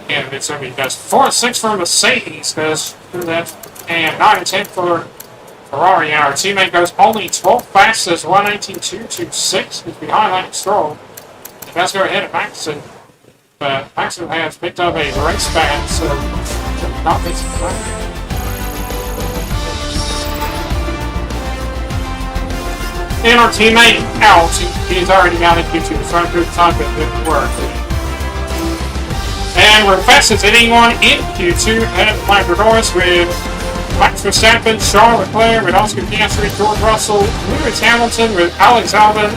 And it's going to be just 4-6 for Mercedes goes through that, and 9-10 for Ferrari. Our teammate goes only 12 fastest, 119.226. He's behind Lance Stroll. He does go ahead of Maxon, but Maxon has picked up a race ban, so not missing time. And our teammate out, he's already down in Q2, so I'm good time, but it didn't work. And we're fastest at anyone in Q2, ahead of Michael Norris with Max Verstappen, Charles Leclerc with Oscar Piastri, George Russell, Lewis Hamilton with Alex Albon,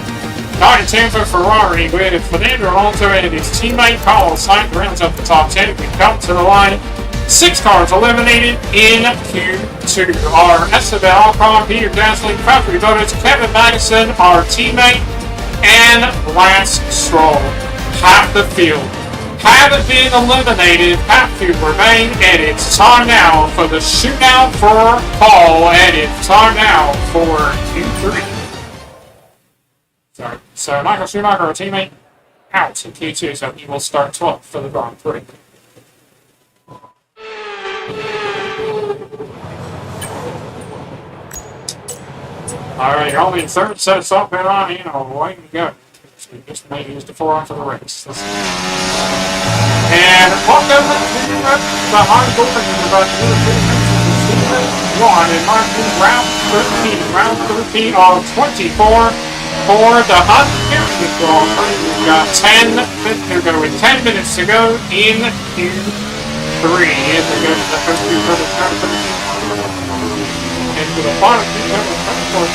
9-10 for Ferrari with Fernando Alonso and his teammate Carlos Sainz rounds up the top 10. We come to the line. 6 cars eliminated in Q2 are Esteban Ocon, Peter Gasly, Valtteri Bottas, Kevin Magnussen, our teammate, and Lance Stroll. Half the field haven't been eliminated, half field remain, and it's time now for the shootout for Paul, and it's time now for Q3. So Michael Schumacher, our teammate, out in Q2, so he will start 12th for the Grand Prix. Alright, only third set something on, away we go. So we just may use the 4 for the race. And welcome to the high goal about one in marking round 13 of 24 for the Hunt Championship Grand Prix. We've got 10 minutes to go in Q3. And we're going to the first few minutes. And to the bottom, we have the first 14.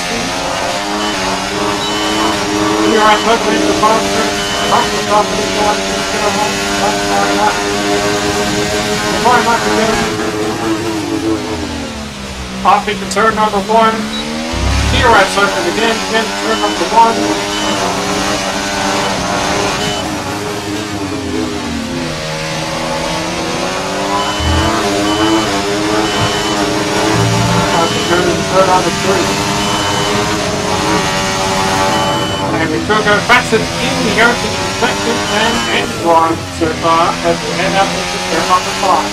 Here I'm looking at the bottom, the top of the one, off into turn number 1. Here I'm looking again, turn number 1. Turn number 3. And we took our fastest in the opening section and anyone so far as we head up into turn number 5.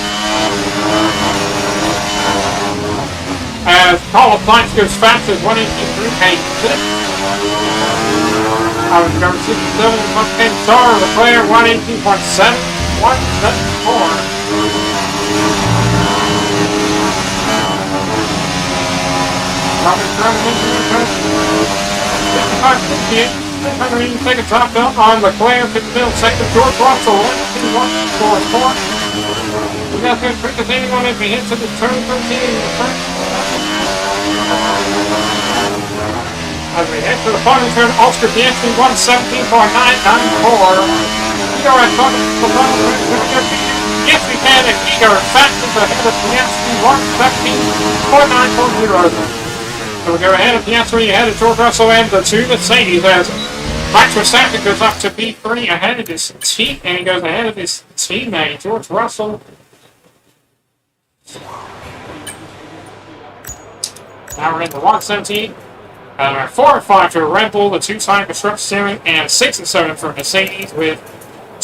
As Carlos Sainz goes fast as 183.86. I was number 67 and Charles Leclerc 118.7, 174. Take a top belt on Leclerc, 5th middle sector, George Russell, 1-2-1-4-4. We got to quick as anyone as we hit to the turn 13. As we head to the final turn, Oscar Piastri, 117.994. Igor at yes, we can, and Igor fastest ahead of Piastri, 117.940. So we go ahead of Piastri, ahead of George Russell, and the 2 Mercedes as Max Verstappen goes up to P3 ahead of his team, and he goes ahead of his teammate, George Russell. Now we're in the 117. 4 and 5 for Red Bull, the 2-time constructor steering, and 6 and 7 for Mercedes with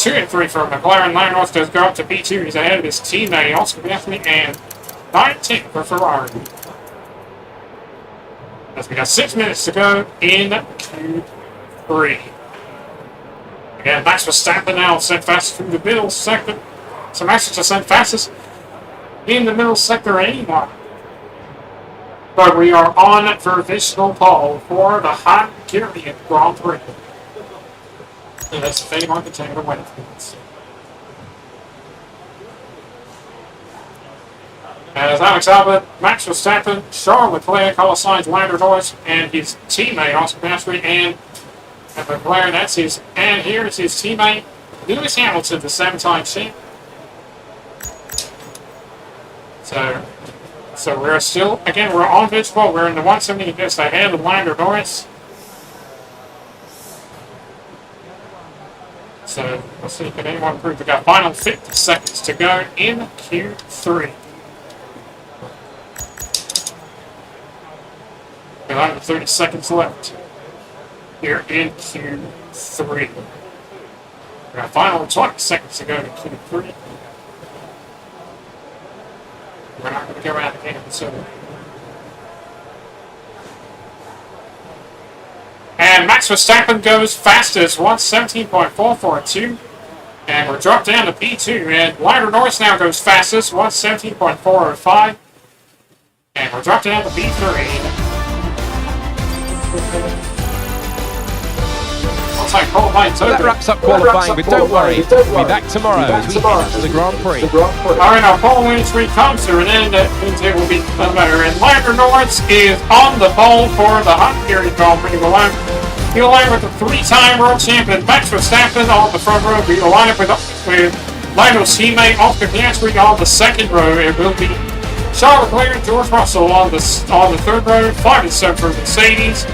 2 and 3 for McLaren. Lando Norris does go up to P2. He's ahead of his teammate, Oscar Piastri, and 9 and 10 for Ferrari. As we got 6 minutes to go in Q3. Again, Max Verstappen now sent fastest through the middle sector. So Max is just sent fastest in the middle sector anymore. But we are on provisional pole for the Hungarian Grand Prix. And that's if anyone can take the win. As Alex Albert, Max Verstappen, Charles Leclerc, Carlos Sainz, Lando Norris, and his teammate Oscar Piastri, and McLaren, that's his, and here is his teammate Lewis Hamilton, the 7-time champ. So we're still, again, we're on this ball. We're in the 170 just ahead of Lando Norris. So let's see if anyone improve. We've got final 50 seconds to go in Q3. We have 30 seconds left here in Q3. We've got final 20 seconds to go in Q3. We're not going to go out again, so. And Max Verstappen goes fastest, 1:17.442. And we're dropped down to P2. And Lando Norris now goes fastest, 1:17.405. And we're dropped down to P3. That wraps up qualifying, but don't worry, we'll be back tomorrow as we head to the Grand Prix. Alright, our pole winning streak comes to an end. That means it will be better. And Lando Norris is on the pole for the Hungarian Grand Prix. He'll line with the 3-time world champion Max Verstappen on the front row. We'll line up with Lando's teammate Oscar Piastri on the second row. It will be Charles Leclerc and George Russell on the third row. 5 and 7 for Mercedes.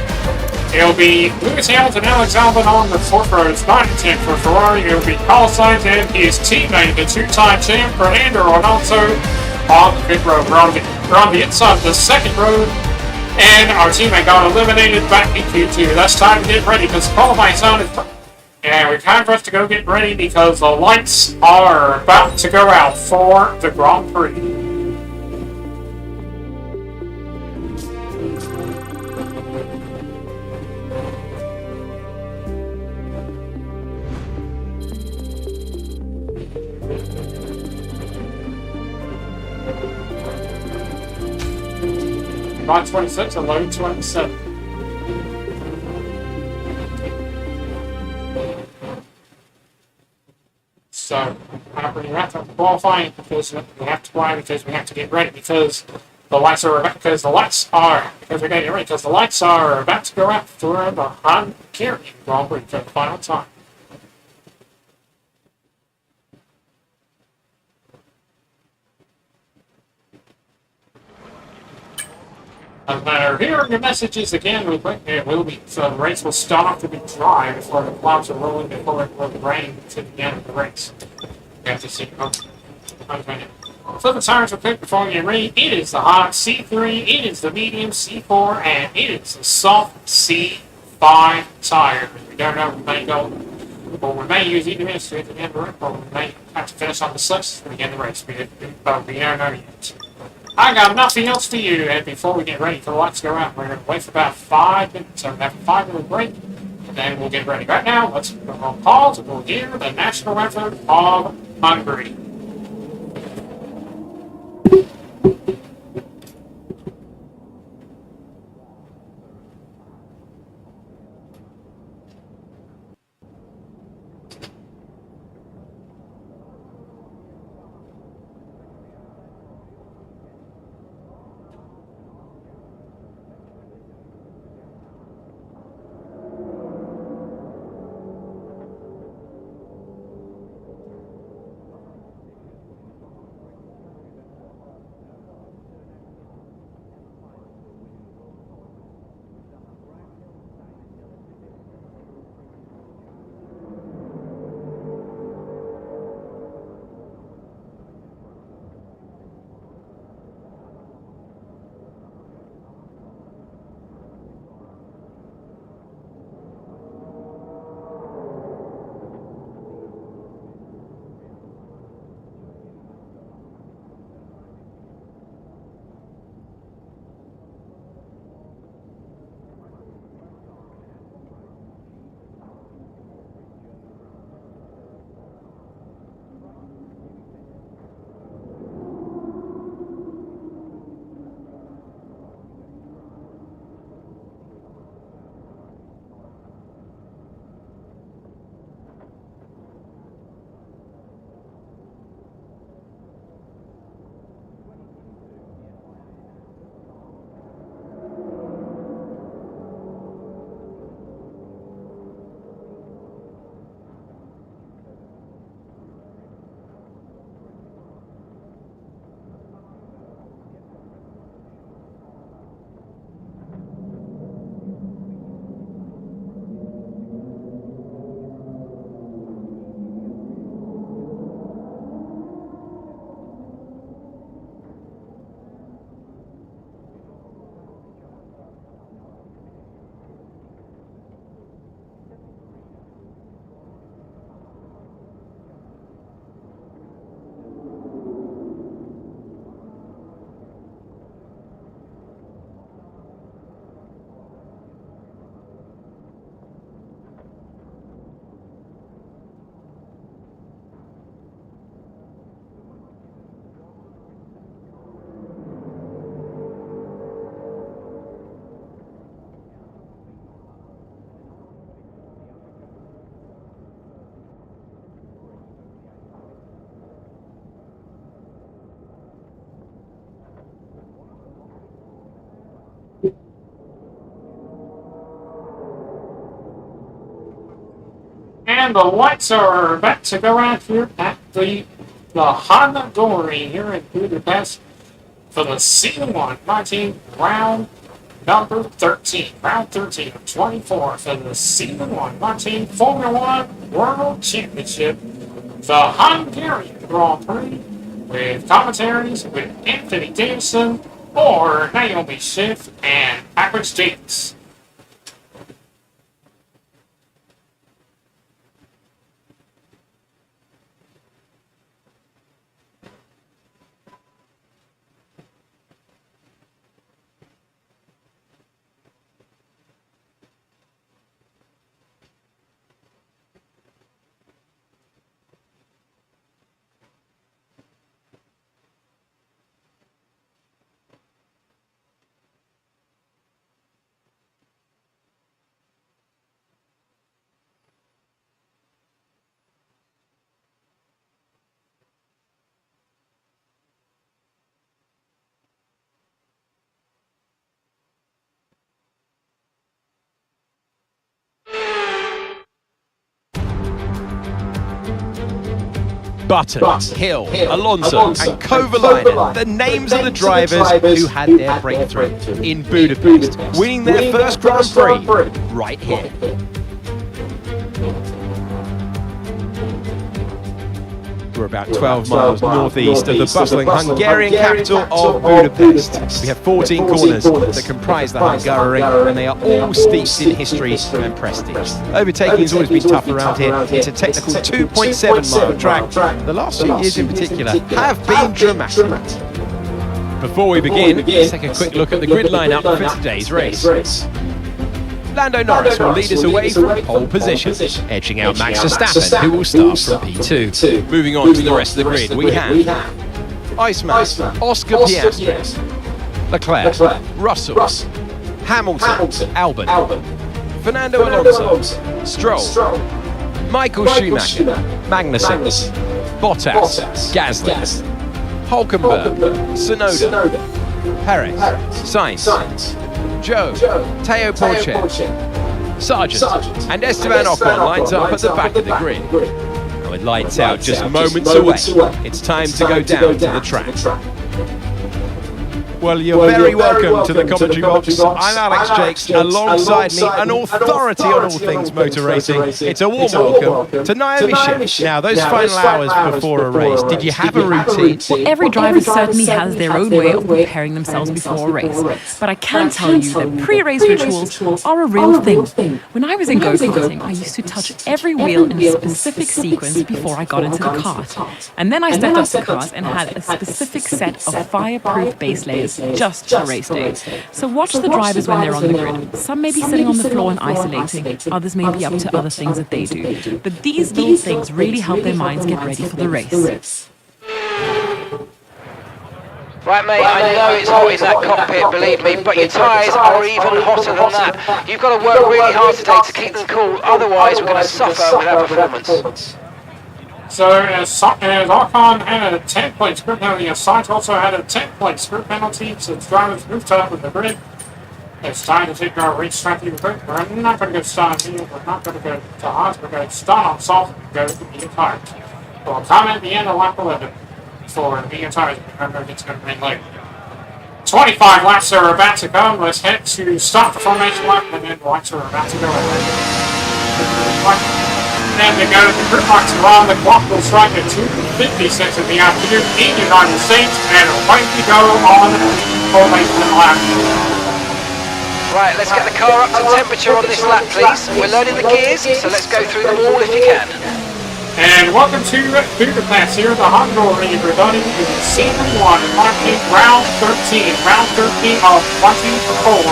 It'll be Lewis Hamilton and Alex Albon on the fourth row. It's 9 and 10 for Ferrari. It'll be Carlos Sainz and his teammate, the 2-time champ Fernando Alonso, on the fifth row. We're on the inside of the second row, and our teammate got eliminated back in Q2. That's time to get ready because qualifying time is. And we're time for us to go get ready because the lights are about to go out for the Grand Prix. Line 26 and load 27. So, we have to qualify because we have to qualify because we have to get ready because the lights are about to go out for the Hungarian Grand Prix for the final time. Doesn't matter. Hearing your messages again, it will be. So the race will start off to be dry before the clouds are rolling before it will rain to the end of the race. You have to see. So the tires are quick before you get ready. It is the hot C3, it is the medium C4, and it is the soft C5 tire. We don't know, we may go, or we may use either minutes to at the end of the race, or we may have to finish on the slicks to the end of the race. But we don't know yet. I got nothing else for you, and before we get ready for the lights to go out, we're going to wait for about 5 minutes, so we have a 5-minute break, and then we'll get ready. Right now, let's go on pause, and we'll hear the national anthem of Hungary. And the lights are about to go out here at the Hungary here in Budapest for the C1 19 round number 13. Round 13 of 24 for the C1 19 Formula One World Championship. The Hungarian Grand Prix with commentaries with Anthony Davidson or Naomi Schiff and Average Davis. Button, Hill, Alonso and Kovalainen, the names of the drivers who had their breakthrough in Budapest, winning their first Grand Prix right here. We're about 12 miles northeast of the bustling Hungarian capital of Budapest. We have 14 corners that comprise the Hungaroring, and they are all steeped in history and prestige. Overtaking has always been tough around here. It's a technical 2.7 mile track. The last few years in particular have been dramatic. Before we begin, let's take a quick look at the grid lineup for today's race. Lando Norris will lead us away from pole position, edging out Max Verstappen, who will start from P2. Moving on to the rest of the grid, we have Iceman, Oscar Piastri, Leclerc, Russell, Hamilton, Albon, Fernando Alonso, Stroll, Michael Schumacher, Magnussen, Bottas, Gasly, Hulkenberg, Tsunoda, Perez, Sainz, Joe, Teo Porcher, Sargent, and Esteban Ocon lines up at the back of the grid. And with lights out just moments away, it's time to go down to the track. Well, you're very welcome to the commentary box. I'm Alex Jakes. Alongside me, an authority on all things motor racing. It's a warm welcome to Naomi Schiff. Now, those final hours before a race, did you have a routine? Well, every driver certainly has their own way of preparing themselves before a race. But I can tell you that pre-race rituals are a real thing. When I was in go-karting, I used to touch every wheel in a specific sequence before I got into the kart. And then I stepped up the kart and had a specific set of fireproof base layers just for race day. So watch the drivers when they're on the grid. Some may be sitting on the floor and isolating, others may be up to other things that they do. But these little things really help their minds get ready for the race. Right, mate, I know it's hot in that cockpit, believe me, but your tyres are even hotter than that. You've got to work really hard today to keep them cool, otherwise we're going to suffer with our performance. So as Ocon had a 10-point script penalty, as Sainz also had a 10-point script penalty, so the drivers moved up with the grid. It's time to take our race strategy. We're not going to go start on medium, we're not going to go to hot, we're going to start on soft and go to medium tires. We'll come at the end of lap 11 for the medium tires. Remember, it's going to rain later. 25 laps are about to come. Let's head to start the formation lap, and then lights are about to go ahead. And they go to the grid box around the clock will strike at 2:56 in the afternoon in the United States, and away we go on formation lap. Right, let's get the car up to temperature on this lap, please. We're learning the gears, so let's go through them all if you can. And welcome to Budapest here, the Hungary everybody, in season 1, marking round 13 of 24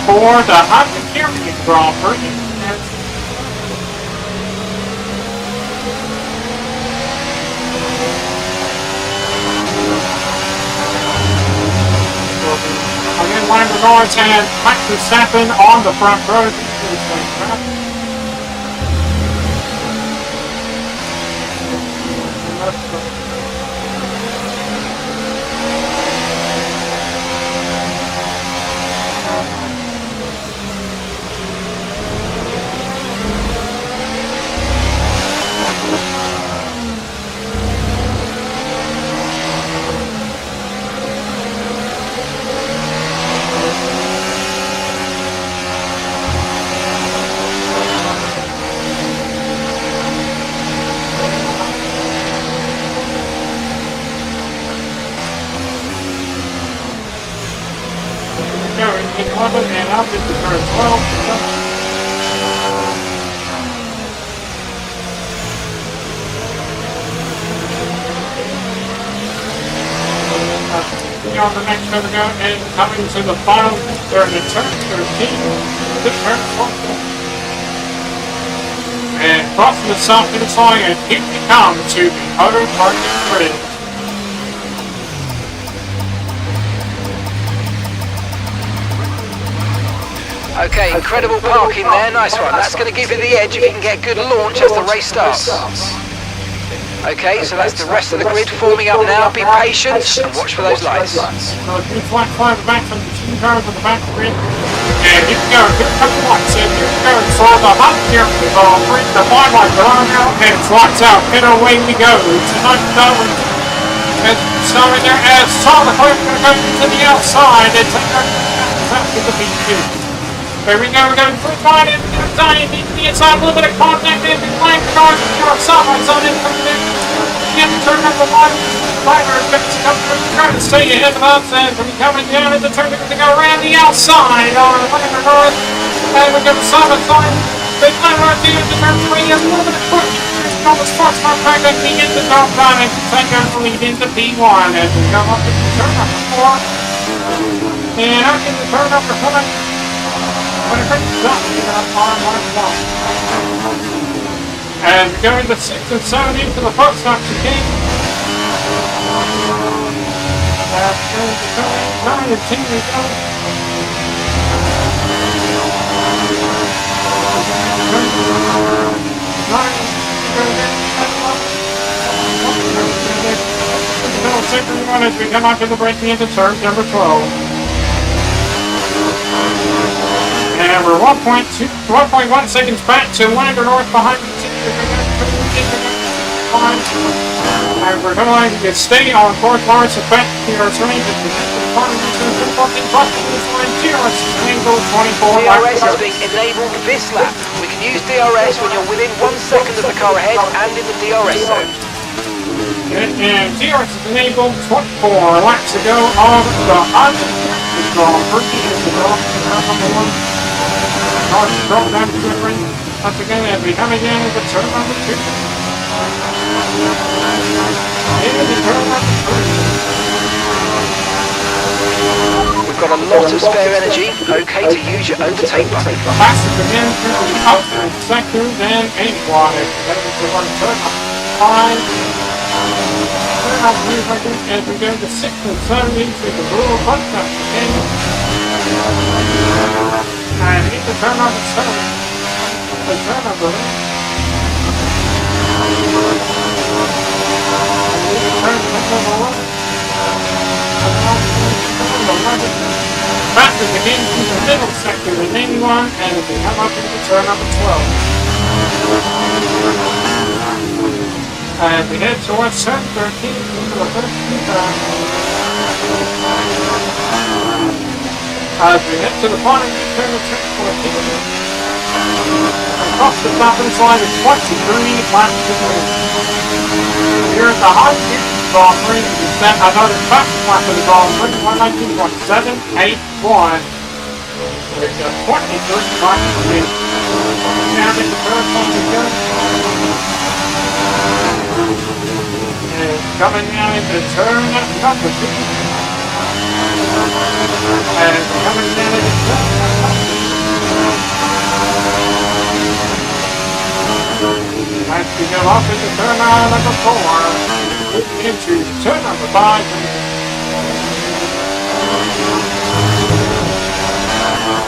for the Hungarian Grand Prix. Again, line regards and Max Verstappen on the front row. 11 and up into turn 12. On the next over go and coming to the bottom during the turn 13 to turn 14. And crossing the south finish line, and here we come to the Motor Parking Grid. Okay, incredible parking there, nice one. That's going to give you the edge if you can get good launch as the race starts. Okay, so that's the rest of the grid forming up now. Be patient and watch for those lights. So good flat five back from the two cars on the back of the grid. And here we go, here comes the lights in, here we go. So the hot here, bring the line lights are on now, and it's lights out, and away we go. Tonight, and starting there as Solid Clear going to go to the outside, and out to the beat. There we go, we're going to put line in the inside, a little bit of contact in the flank cars, and our sideline on in coming in. You have to turn up the line. Driver is trying to stay ahead of us, and we're coming down at the turn, we're going to go around the outside on the Lander North, and we're going to side. Big line right there at the turn 3, a little bit of quick. On the sports car back at the end of the time, and take out the lead into P1 as we come up to the turn number 4. And out in the turn number 5. And going to 6 and 7 into the post stop chicane. That's going to turn 9 and 10 we go. Second one as we come up to the break into turn number 12. And we're 1.1 seconds back to Lander North behind the team. And we're going to stay on fourth Lawrence and back to our train at the DRS is being enabled this lap. We can use DRS when you're within 1 second of the car ahead and in the DRS zone. And DRS is enabled 24 laps ago on the Grand Prix. Drop down to the ring. Once again, as we come again into turn number 2. Into turn number 3. We've got a lot of spare energy. Okay to use your overtake button. Passes again through the outside sector, then A1. As we go to turn number 5. Turn number 3 as we go to 6 and 7 into the rural bus stop again. And into turn number 7. The turn number 8. Turn number 1. Passes again through the middle sector with 81, and as we come up into turn number 12. And we head towards turn 13 into the first turn. As we head to the bottom, we turn to turn 14. Across the top of this line is 23 laps to go. Here at the high speed Grand Prix, we set another fast lap of the Grand Prix, 119.781. There's just 23 laps to go. Down in the third one we go. And coming down into turn number 2. And coming down into turn number 2. As we go off into turn number 4, into turn number 5.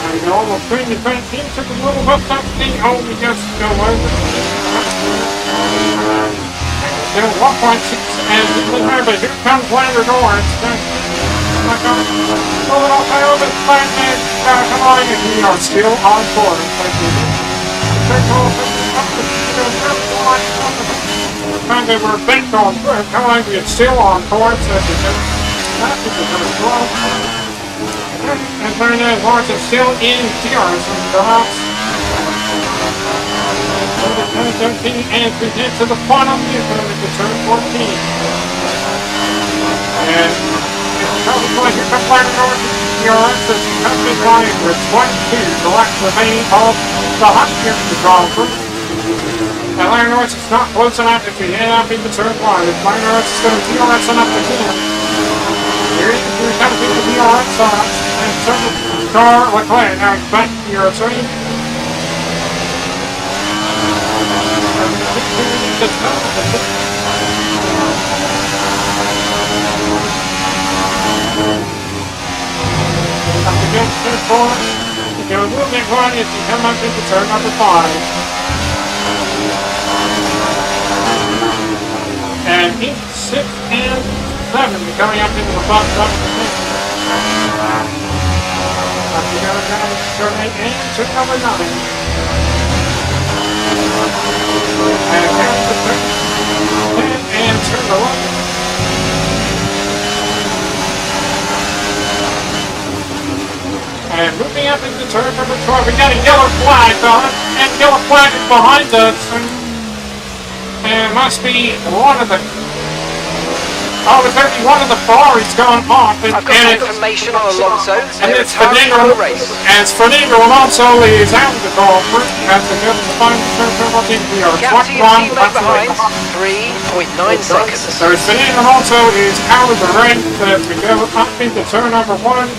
And go almost between the 20 took a little bus stop thing, we just go over. Still 1.6, and remember, here comes Lander North. Pull it off over the flat man, come on, and we are still on course. And they were bent on through. Come on, we're still on course. That is the first one. And Fernandez Lawrence is still in DRS from the house. And we get to the bottom here to turn 14. And it's probably here comes Lander North. PRS as you come in line with 22 to left remaining of the 100 to draw through. And Larry Norris is not close enough if we head up into turn 1. If Larry Norris is going to PRS enough to him. Here is the kind of people PRS on us. And turn the car Leclerc. Now he's back to your train. If you're a little bit one, if you come up into turn number 5. And he's 6 and 7 coming up into the box up. Up to go down to turn 8 and turn number 9. And down to turn 10 and turn 11. And moving up into turn number 12, we got a yellow flag on, and yellow flag is behind us, and it must be one of the, it's going to be one of the Ferraris going off, I've got information on Alonso, and they're it's retiring Fernando, from the race. and it's Fernando Alonso is out of the car first, as the good final turn number 10, we are Gap to your 21 teammate behind, 3.9 seconds. So it's Fernando Alonso is out of the race as we go up into turn number 1.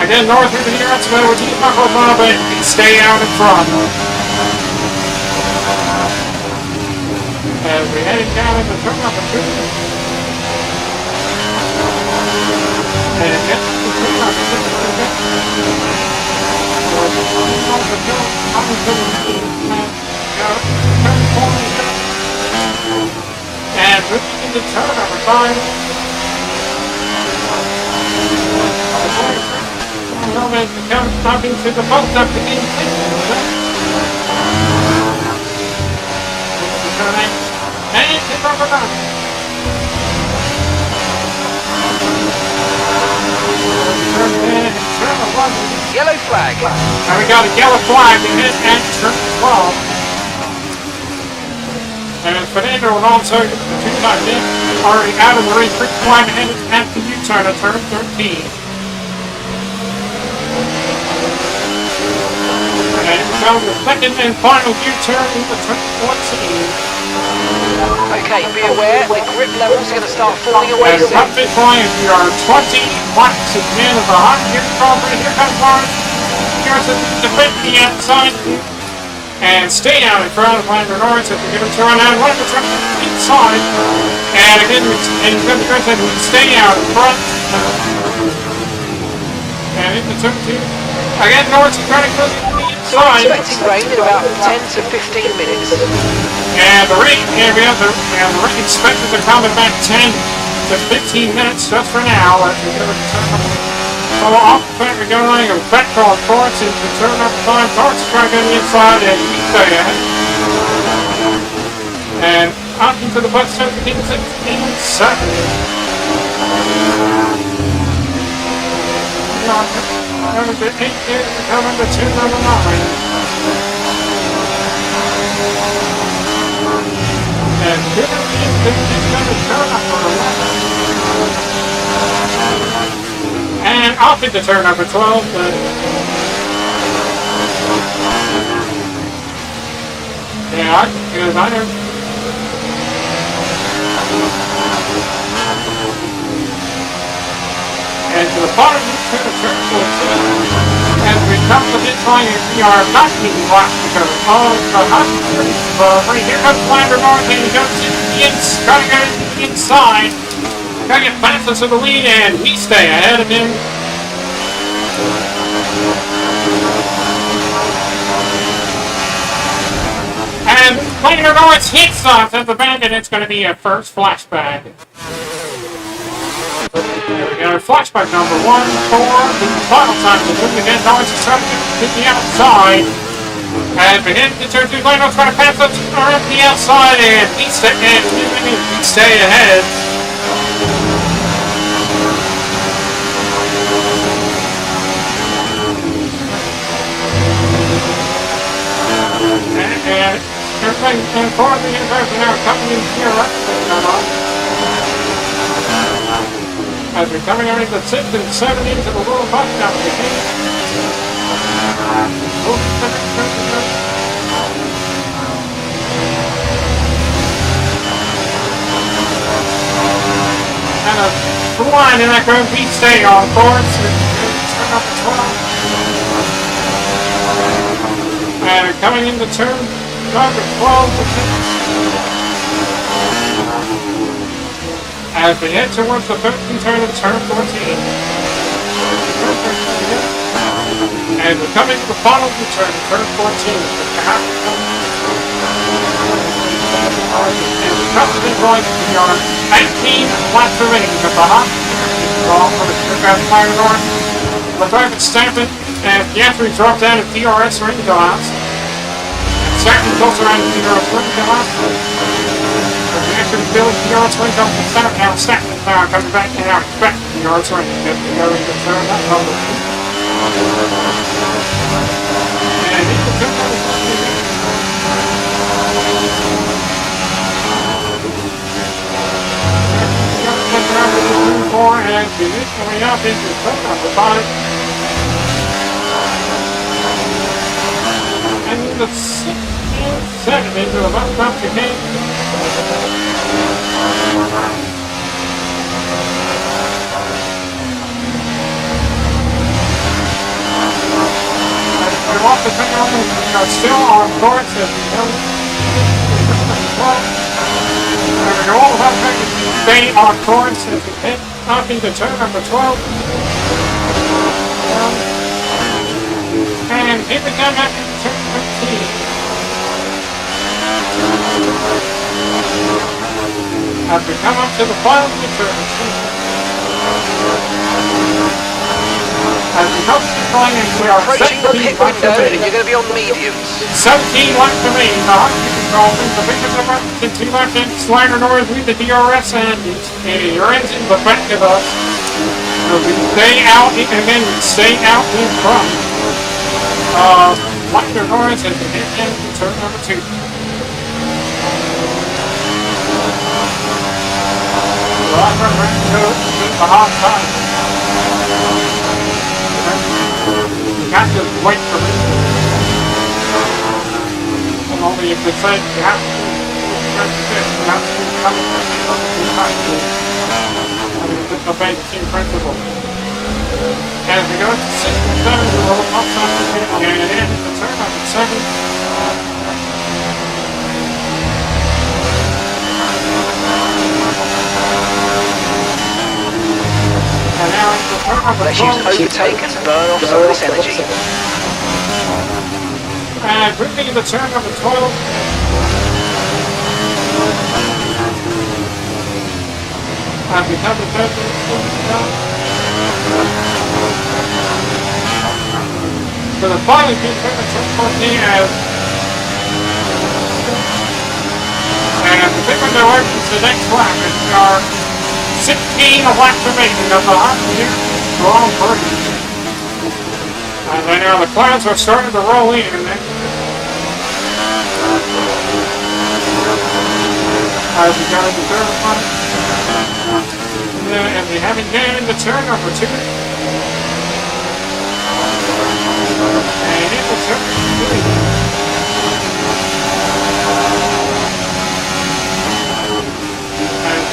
Again, north into the outside, we're keeping up with Bob and stay out in front. As we head down into turn number 2. And that's the turn number 2. And moving into turn number 5. Stopping to the box up to being and to number 9. Yellow flag. And we got a yellow flag in it and turn 12. And Fernando Alonso, the 2 times in, already out of the race, quick flag ahead at the U-turn at turn 13. And so the second and final U-turn in the turn 14. Okay, be aware, the grip levels are going to start falling away And soon. up this line, we are 20 laps at the end of the 100 program. Here comes Lawrence. Here's the 50 outside. And stay out in front of Lando Norris as we give it to run out. One of the truck inside. And again, we stay out in front. And into turn 2. Again, Norris is trying to go to the inside. Expecting rain in about 10 to 15 minutes. And the rain area, the rain expected to come in about 10 to 15 minutes just for now. As we go to turn number 5. So off the back, we're going to go back on Torrance into turn number 5. Torrance is trying to go to the inside and we stay ahead. And up into the bus 17, 16, 7. Number 8 here, coming to turn number 9. And here is going to turn number 11. And off into turn number 12. Because I don't. And to the bottom of the turn 14. As we come to this line, we are not being blocked because of the hundreds. But here comes Lando Norris and he goes to trying to go to the inside. Trying to get faster to the lead and we stay ahead of him. And Lando Norris hits us at the bend and it's going to be a first flashback. There we go, flashback number 1 for the final time to move again. Norris is trying to get the outside. And begin to turn 2, Lando trying to pass us around the outside and we stay ahead. And everything for the inversion now coming in here, right? As we're coming out into 6 and 7 into the little bus stop again. And a line in that going to be staying on course. Turn up to 12. And coming into turn number 12. As we head towards the 13th turn of turn 14. And we're coming to the final of the turn 14. And the company going to be on 18 laps remaining at the hot. All for the Sugargrass Fire North. The driver stamping and Pietri dropped down to DRS ring glass. And second goes around to DRS ring glass. Build the yards right off the start now, stack the car coming back now, expect the yards right to get the going to turn that number. And he can turn that four and finish coming up into turn number 5. And the 6 and 7 into the left top to game. We're off the thing on, we are still on course as we go. And we're all about to stay on course as we head up into turn number 12. And here we come back into turn 13. As we come up to the final of the turn. As we hope to find and we are Approaching the pit window, and you're going to be on mediums. 17 laps remaining. The hot control things. The biggest of us in 2 laps in Slider North with the DRS and your engine, but back of us. So we stay out and then we stay out in front. Slider North as we head into turn number 2. The hot side. You can't just wait for me. And only if they say you have to come to obey the team principle. As we go to 6 and 7, we will upside the table and in the turn number 7. And now into turn number 12. Let's use overtake and burn off some of this energy. And quickly into turn number 12. And we have the third for the final turn number 14 as and the big window opens the next lap and we are 16 laps remaining of the hot here. Wrong person. And then now the clouds are starting to roll in and then as we got into third front. And we haven't gained the turn number 2. And it will turn 3.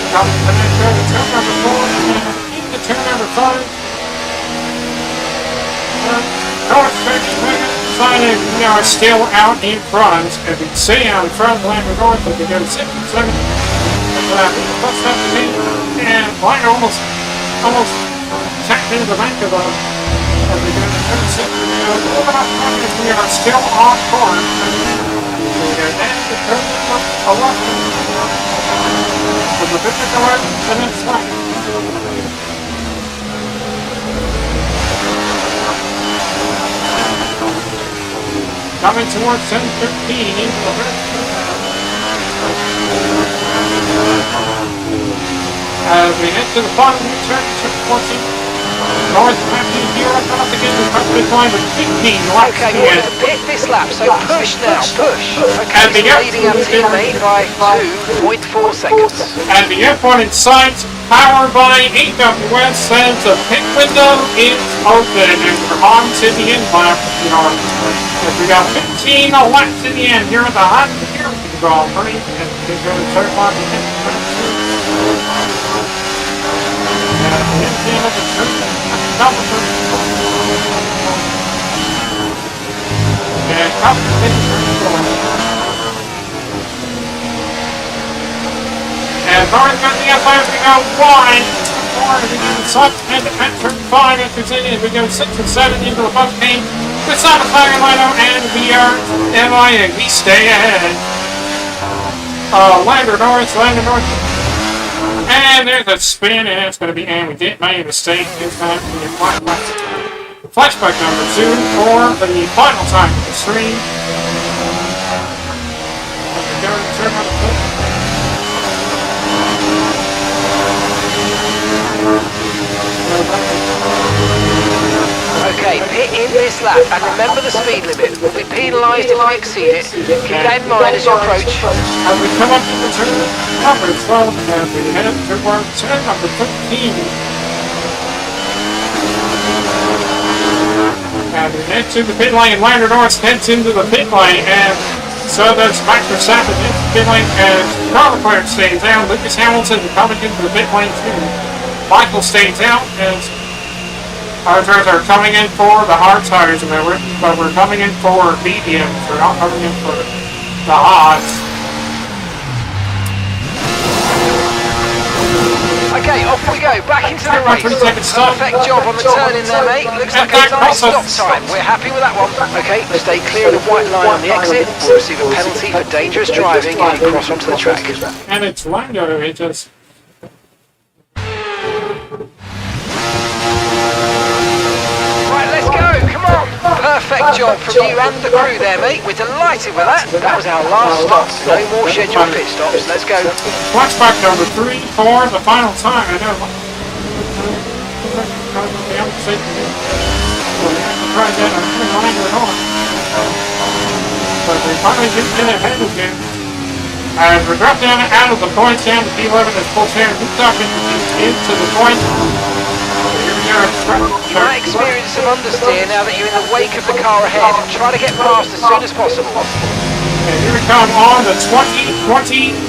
Come to the next turn, turn number 4, and into turn number 5. North 30 we are still out in front. If we stay out in front, Lambert North, we can go to 6 and 7. Plus up to me, and Lambert almost tapped into the bank of us. As we go to turn 6, we are still on course. We go down to turn number 11. With the 50 alert, the next lap. Coming towards 10:13 into the first. As we head to the bottom of turn 14, North Matthew here Once again, we come to the line with 15 laps Okay, to we want end. to pit this lap, so push now, push. Okay, And the so leading our teammate by 2.4 seconds. And the F1 in sight, powered by AWS, says the pit window is open. And we're on to the end lap. As we got 15 laps to the end here at the Hungary Grand Prix. And we're going to turn on the end. And North got the F5 to go 1, 4, we go 7, and turn 5 enters in, and we go 6 and 7 into the bus game. With Simon Fire Lino, and we are MIA. We stay ahead. Lander North. And there's a spin, and it's going to be, and we did make a mistake. It's going to be a flashback number 2 for the final time of the stream. We're going to turn on the foot. Okay, pit in this lap, and remember the speed limit. We'll be penalised if we exceed it. Keep that in mind as you approach. As we come up to the turn number 12, and we head toward turn number 15. And we head to the pit lane. Lander Norris heads into the pit lane, and so does Max Verstappen into the pit lane, and Charles Leclerc stays down. Lucas Hamilton coming into the pit lane too. Michael stays out as our tires are coming in for the hard tires, but we're coming in for mediums. We're not coming in for the hots. Okay, off we go, back into the race. Perfect job on the turn in there, mate. Looks like a nice stop time. We're happy with that one. Okay, stay clear of the white line on the exit. We'll receive a penalty for dangerous driving if you cross onto the track. And it's Lando, it just... Right, let's go, come on. Perfect job from you and the crew there, mate. We're delighted with that. That was our last stop. No more scheduled pit stops. Let's go. Flashback number 3 for the final time. I know. But we finally did get ahead again. And we're dropped down out of the points down to P11 as Voltaire moves up into the point. Try experience some understeer now that you're in the wake of the car ahead and try to get past as soon as possible. And here we come on the 2023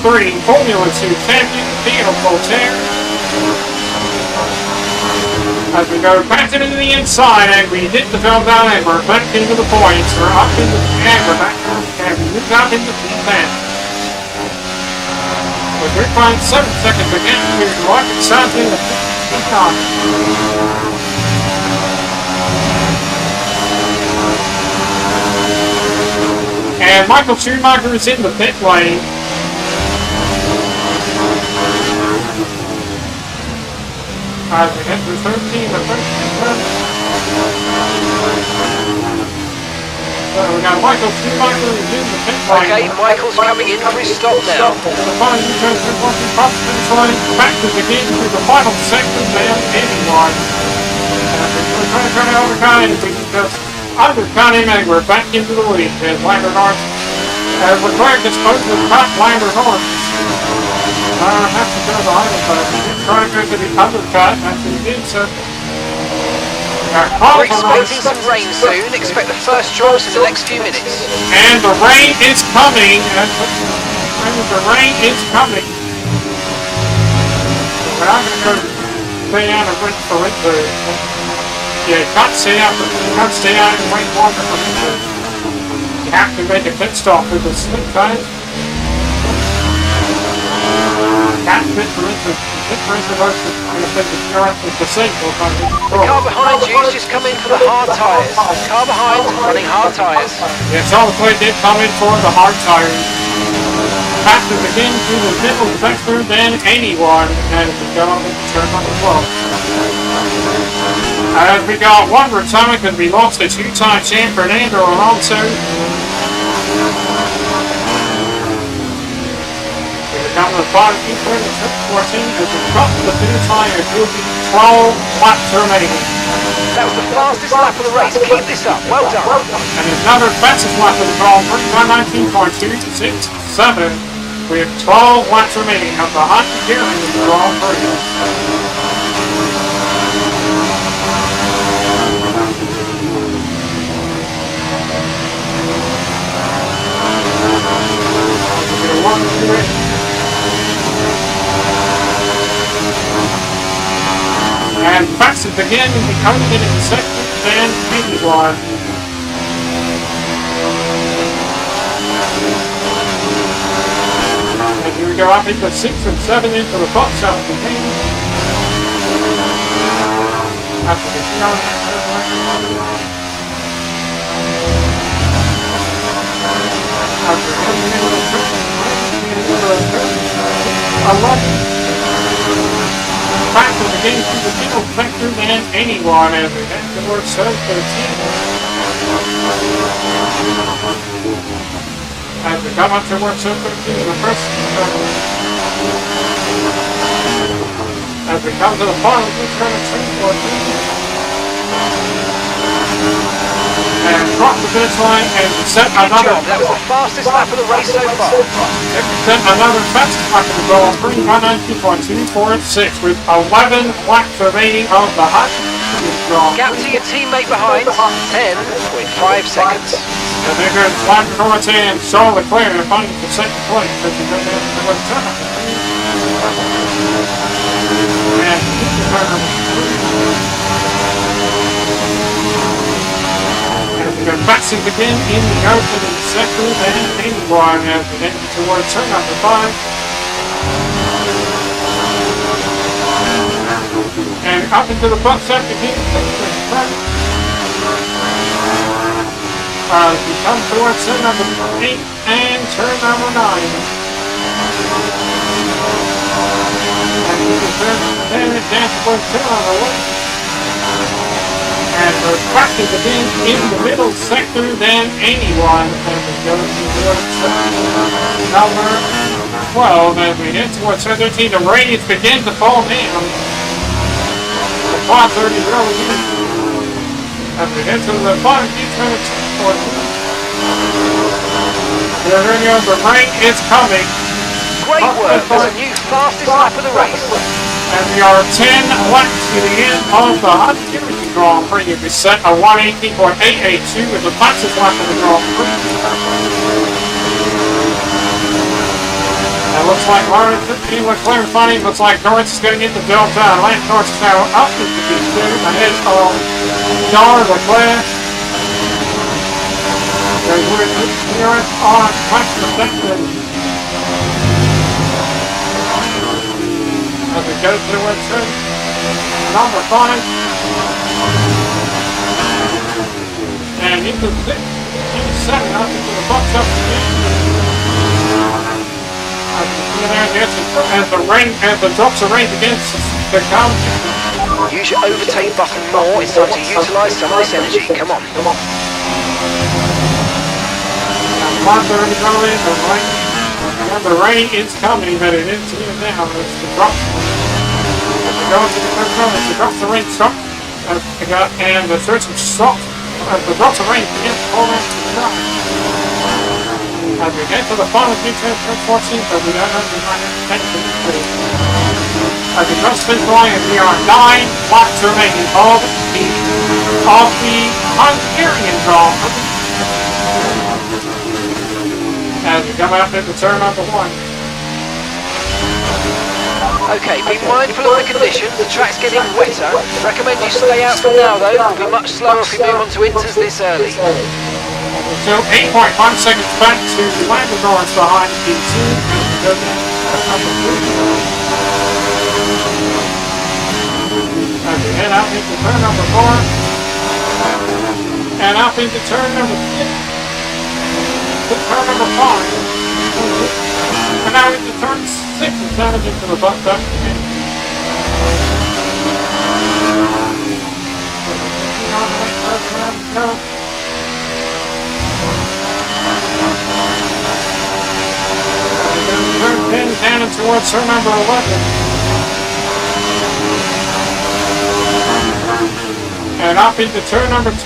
Formula 2 champion, Theo Voltaire. As we go back into the inside, and we hit the film down, and we're back into the points. We're up into the and we're back, and we moved out into P10. With 3.7 seconds again, we're watching something in the P10. And Michael Schumacher is in the pit lane. As we enter 13, the 13. So we got Michael Schumacher is in the pit lane. Okay, Michael's coming in for his stop now. The final U-turn across the finish line, back to begin through the final section, and anyone. We're trying to turn it over kind, we just undercut him, and we're back into the lead. And Lander North, Leclerc is supposed to cut Lander North. Have to go behind him, but he did try to go to the undercut, and he did so. We're expecting some rain soon. Expect the first drops in the next few minutes. And the rain is coming. The rain is coming. But I'm going to go stay out and wait for it to... Yeah, you can't stay out and wait longer for it to... You have to make a pit stop with the slip tires. Can't pit for it to... The car behind you has just come in for the hard tyres. Car behind running hard tyres. Yeah, Charles Leclerc did come in for the hard tyres. Faster begin through the middle sector than anyone as we go on the turn number 12. As we got one retirement because we lost a two-time champ Fernando Alonso. come to the bottom of turn 14 as we drop the finish line and will be 12 laps remaining. That was the fastest lap of the race. Keep this up. Well done. And another fastest lap of the Grand Prix, 119.267, with 12 laps remaining of the Hungarian Grand Prix. And fastest again, coming in second and P1. And here we go up into 6 and 7 into the box out of the game. After the back to the game through the middle sector than anyone as we head towards 713. As we come up towards 713, the first as we come to the bottom, we turn at 714. And drop the finish line and set another. Good job. That was the fastest lap of the race so far. Set another fastest lap of the Grand Prix, 192.246 with 11 laps remaining of the Hut. Gap to your teammate behind, 10.5 seconds. And there goes Lando Norris and Charles Leclerc fighting for second place as we go down to the turn. And we go fastest again in the opening sector and anyone as we head towards turn number 5. And up into the box after getting we come towards turn number 8 and turn number 9. And we can turn down towards turn number 1. And we're practicing again in the middle sector than anyone as we go towards number 12. As we head towards turn 13, the rays begin to fall down. The 530 really is. As we head to the bottom, keep turn at 14. The rain is coming. Great work. That's a new fastest lap of the race. And we are 10 laps to the end of the Hungarian Grand Prix. We set a 118.882 with the fastest lap of the Grand Prix. It looks like Leclerc finally looks like Norris is going to get the Delta. Lance Norris is now up into the P2 ahead of Charles Leclerc. There's Lewis clearance on track to second. As we go towards turn number 5. And into 6, into 7, up into the box up again. As the drops of rain begins to come. Use your overtake button more. It's time to utilise some of this energy. Come on. The rain is coming, but it is here now. It's the drops. As we go into the third row, as the drops of rain stop, and the third stop, as the drops of rain begin to fall into the ground. As we get to the final few turns, turn 14, but we don't have the attention to it. As we cross this line, we are 9 laps remaining of the Hungarian Grand Prix. As we come out into turn number 1. Okay, be mindful of the conditions. The track's getting wetter. Recommend you stay out for now, though. It'll be much slower if we move on to inters this early. So 8.1 seconds back to Lando Norris behind P2. As we head out into turn number 4. And up into turn number 6. Turn number 5. And now into turn 6 and 7 into the butt duck. Turn 10 down down in towards turn number 11. And up into turn number 12.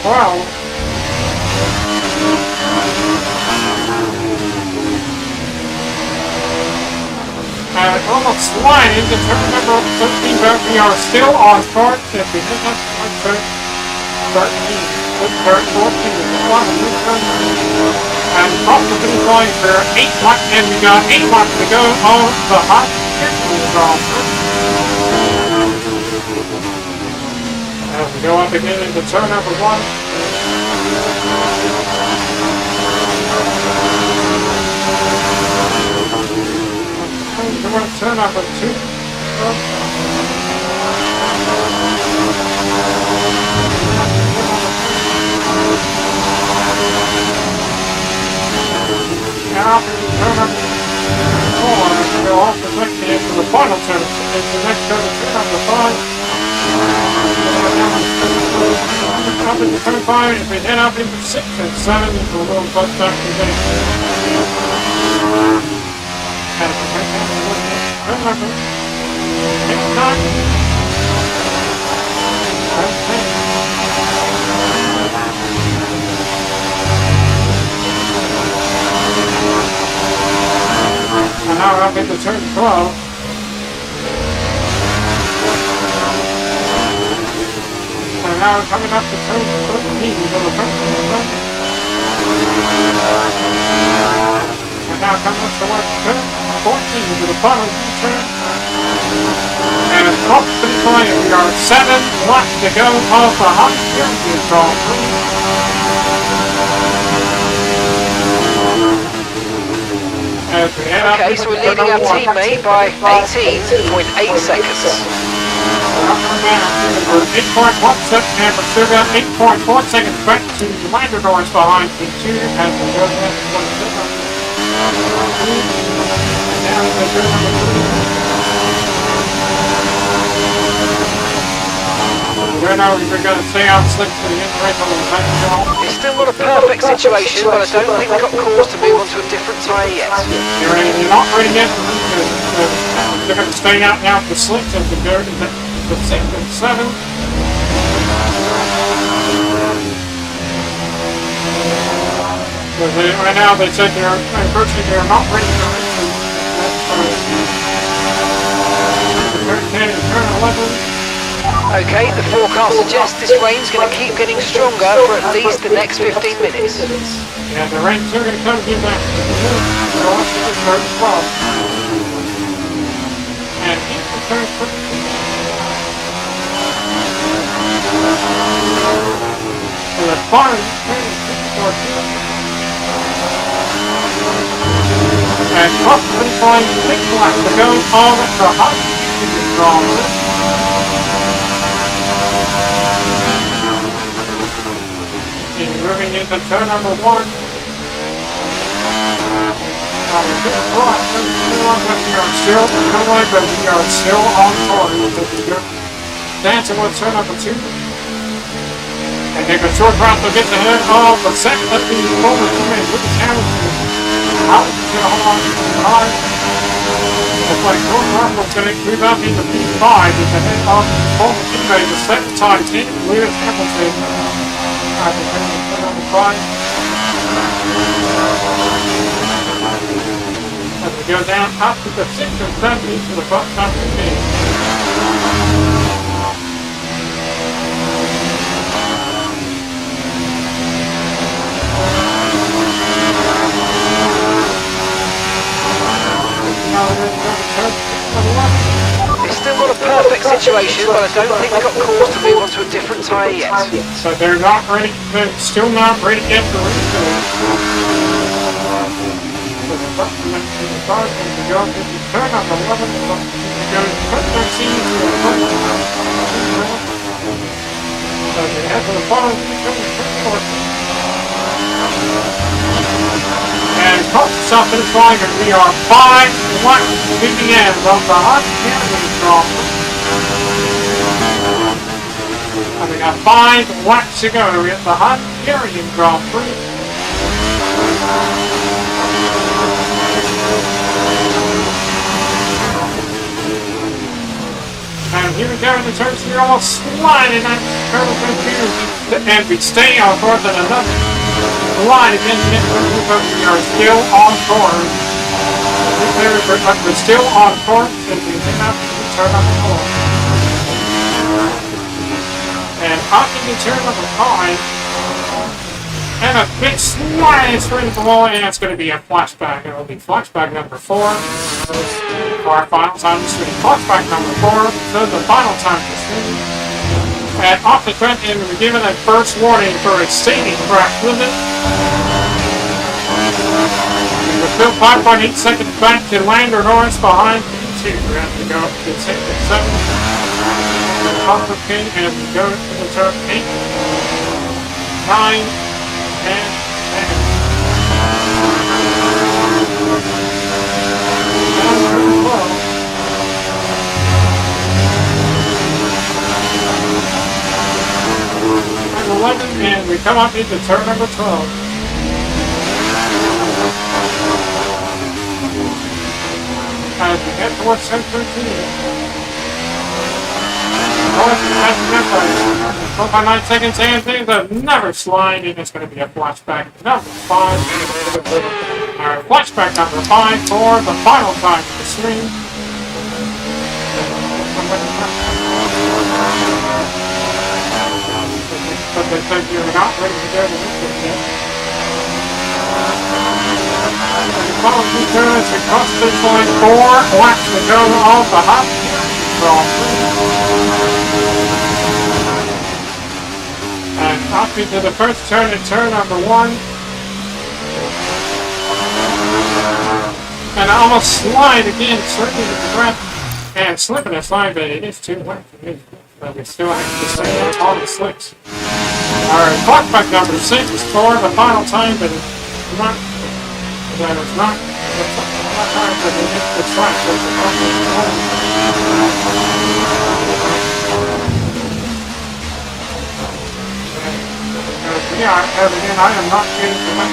And almost slide into turn number 13, but we are still on course. If we hit that turn 13, with turn 14, and off the finish line for 8 laps, and we got 8 laps to go on the hot Grand as we go up again into turn number 1. Turn number 2. Now, turn number 4, we'll also take it into the final turn. It's the next turn, turn number 5. Up into turn 5, if we head up into 6 and 7, into a little bus back to the turn number 9. And now we're up into turn 12. And now we're coming up to turn 13. And now coming up towards turn 14 to the final turn. And off to the point, we are 7 laps to go off the hot European Grand Prix. Okay, so we're leading our teammate by 18.8 seconds. 8.1 seconds, and for Suga, 8.4 seconds back to the Lander doors behind P2 as we go down to 27. Down to turn number 3. Right now we're going to stay out slick to the in-race on the back wall. It's still not a perfect situation, but I don't think we've got cause to move on to a different tyre yet. You're not ready yet. They're going to stay out now for slicks as we go to the 6 and 7. Right now they said unfortunately they're not ready for turn 10 and turn 11. Okay, the forecast suggests this rain's going to keep getting stronger for at least the next 15 minutes. Yeah, the rain's still going to come to you back. So let's get turn 12. And into turn 13. So the far turn 14. And up to the line, 6 laps to go on the hot Grand. Moving into turn number 1. We are still on course. Dancing with turn number 2. And take a short route to get ahead of the second of the former teammate with the Hamilton. Out to hold on to the line. Looks like short route will going to move up into P5 with the head of the former teammate, the second time team, Lewis Hamilton. As we go down up to the 6 and 7 to the front country team. It's still not a perfect situation, but I don't think we've got cause to move on to a different tyre yet. So they're not ready, they're still not ready yet for refill. So the front to the start, and we go to the turn on 11, we go to turn 13 to the front. So they head to the bottom, turn 14. And across the south finish line, we are 5 laps to the end of the hot Canada Grand Prix. And we got 5 laps to go at the Hungarian Grand Prix. And here we go in the turn, so you're almost sliding that curve here. And we stay on course and another slide again to get through because we are still on course. We're still on course and we get out to turn number 4. And up into turn number 5. And a big slide straight at the wall, and it's going to be a flashback. It will be flashback number 4 for our final time to stream. Flashback number 4, so the final time to stream. And off the track, and we're given a first warning for exceeding crash limit. We're still 5.8 seconds back to Lando Norris behind P2. We have to go to 6 and 7. Off the pin, and we go to the turn 8, 9, and turn 11, and we come up into turn number 12. As we head towards turn 13. By 9 seconds, and things have never slide, and it's going to be a flashback number 5. Our flashback number 5 for the final time of the stream. But they said you're not ready to go to this one yet. And the final 2 turns across this line, 4 laps to go off the hot Grand Prix. And up into the first turn in turn number 1. And I almost slide again, slipping to the ground. And slipping a slide, but it is too late for me. But we still have to stay on all the slicks. Alright, flashback number 6 for the final time, but it's not. That is not. It's not time for the track. Yeah, again, I am not getting to my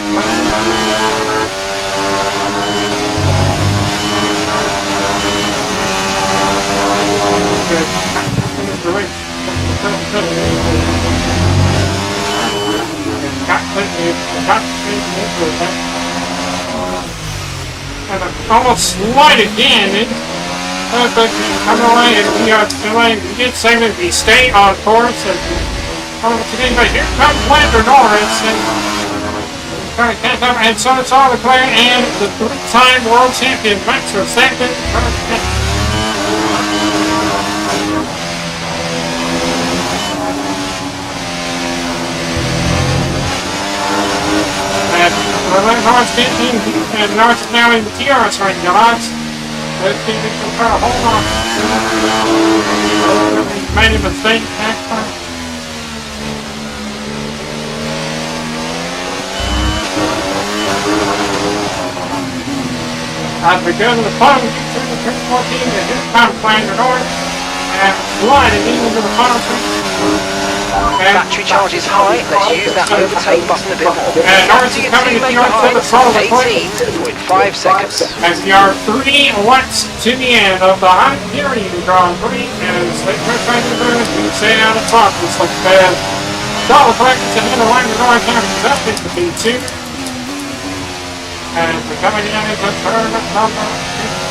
and I almost slide again. Come away, and we did say that we stay on course. Today, but here comes Lando Norris, and trying to catch up, and so it's all Leclerc and the 3-time world champion Max Verstappen. And Norris getting, and Norris is now in the TRS ring, guys. Let's see if we can try to hold on. Made a mistake next time. As we go to the final turn of turn 14, and this time Lando Norris, and sliding into the final turn. Battery charge is high. Let's use that overtake button a bit more. And Norris is coming to the to the front of the plate. 18.5 seconds. As we are 3 laps to the end of the Hungarian Grand Prix, and State First we stay out of top. This looks bad. Charles Leclerc to hit the Lando Norris counting up into P2. And we're coming in into turn number 2.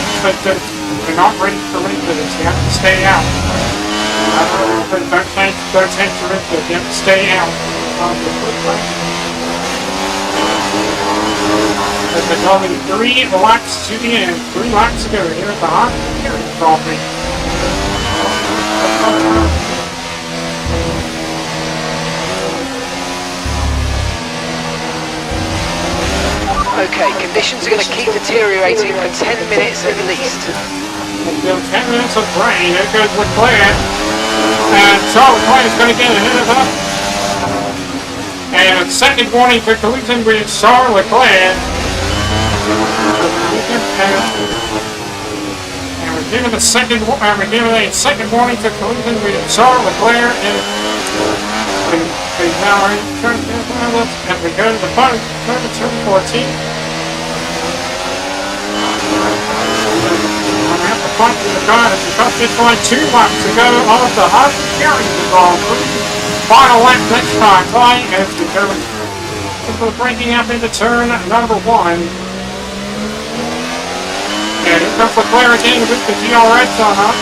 We're not ready for revisits. You have to stay out. Don't change to revisits. You have to stay out. There's only 3 laps to the end. 3 laps to go here at the Hungarian Grand Prix. Okay, conditions are going to keep deteriorating for 10 minutes at least. Until 10 minutes of rain, there goes Leclerc. And Charles Leclerc is going to get ahead of us. And a second warning for collision with Charles Leclerc. And we're given a second warning for collision with Charles Leclerc. And Okay, now we're in turn 10, and we go to the final turn of turn 14. We have to fight to the guy because it's only 2 laps to go on the Hungarian Grand Prix. Final lap next time, right? As we go breaking up into turn number 1. And here comes Leclerc again with the DRS on us.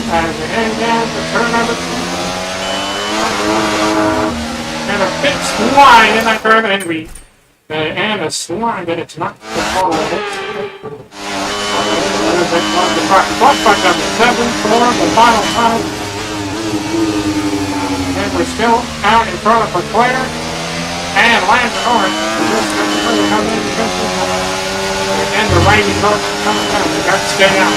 And we head down to turn number 2. And a big slide in that curve, and a slide that it's not the ball. Flashback number 7 for the final time. And we're still out in front of Leclerc and Lance Norris. And the rain is coming down. We got to stay out.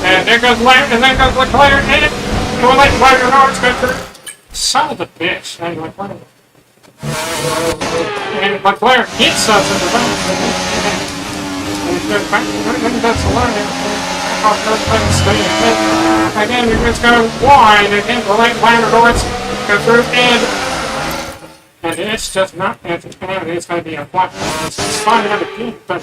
And there goes Lance, and there goes Leclerc, and we'll let Lance Norris go through. Son of a bitch. And Leclerc. And Leclerc hits us in the back. And he goes back and that's the line. Again, we just go wide. Again, we'll let Lance Norris go through, and it's just not, it's going to be a flat. It's fine to have a peak, but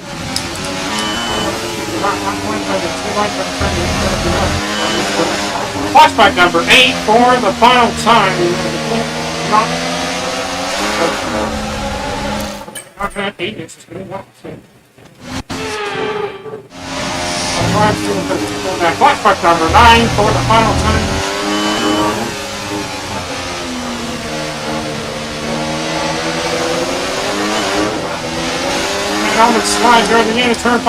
flashback number 8 for the final time. Not that 8, it's just going to be flashback number 9 for the final time. And on the slide during the end of turn 5,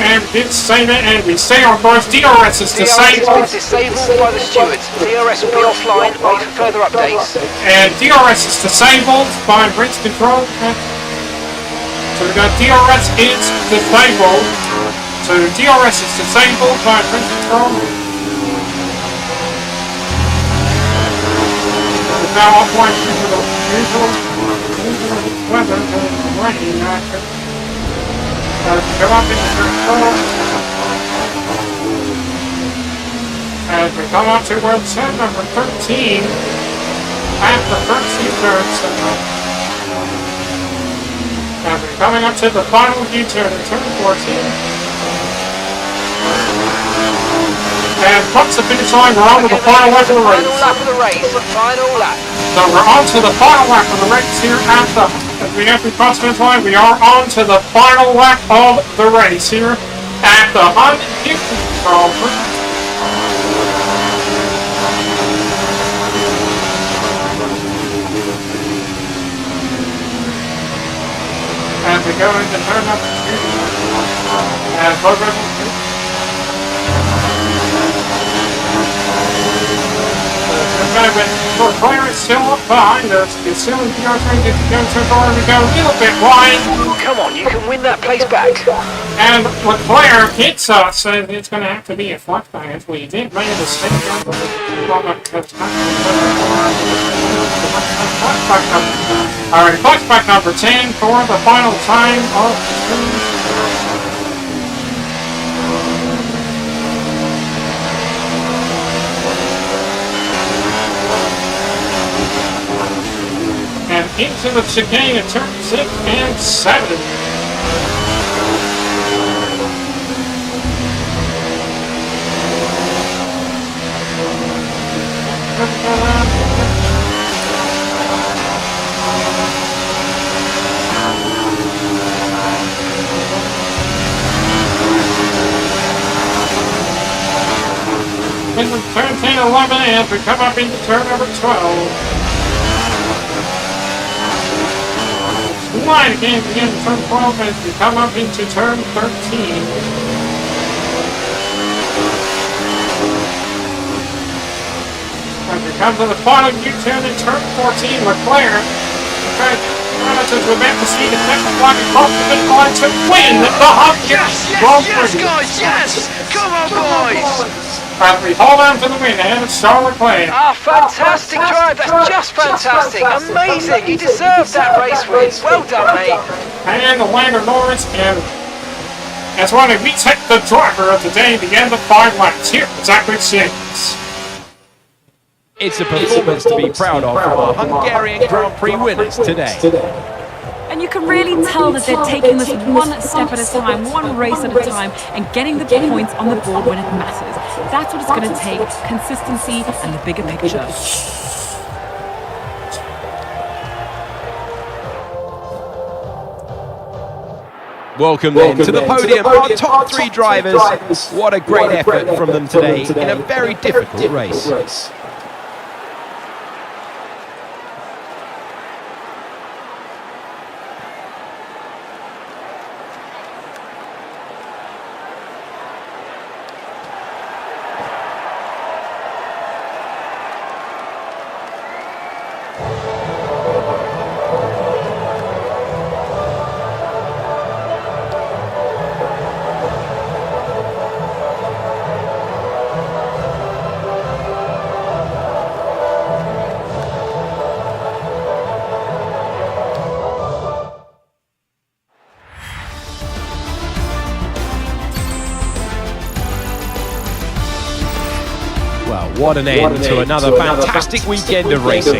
and did save it, and we stay on course. DRS is disabled. DRS is disabled by the stewards. DRS will be offline, wait for further updates. And DRS is disabled by race control. So we got DRS is disabled. So DRS is disabled by race control. It's now offline due to the usual weather and rain. Come up into turn 4. As we come up to where it's number 13 at the first few turns. As we're coming up to the final U-turn in turn 14. And once the finish line, we're on to the final lap of the race. Final lap of the race. Final lap. So we're on to the final lap of the race here at the, as we have to cross the finish line, we are on to the final lap of the race here at the Hungarian Grand Prix. As we go into turn number 2. And both of them. Leclerc is still up behind us. It's still in PR trying to go so far. We go a little bit wide. Come on, you can win that place back. And Leclerc hits us, and it's going to have to be a flashback. As we did make a mistake. Alright, flashback number 10 for the final time of the and into the chicane at turn 6 and 7. Into turn 10, 11, and we come up into turn number 12. Line again begin turn 12 as we come up into turn 13. As we come to the final U-turn in turn 14, Leclerc as we're about to see the second flag across the finish line to win the Hungarian Grand Prix. Yes, guys, yes! Come on, boys! As we hold on to the win ahead of Charles Leclerc. Ah, fantastic drive. That's just fantastic. Amazing. You deserve that race win. Well done, mate. And Lando Norris, and as one of we take the driver of the day, the end of 5 laps here at Zachary Sings. It's a performance to be proud of from our Hungarian Grand Prix winners today. And you can really tell that they're taking this one step at a time, one race at a time, and getting the points on the board when it matters. That's what it's going to take, consistency and the bigger picture. Welcome then to the podium, our top 3 drivers. What a great effort from them today in a very difficult race. Well, what an end to another fantastic weekend of racing.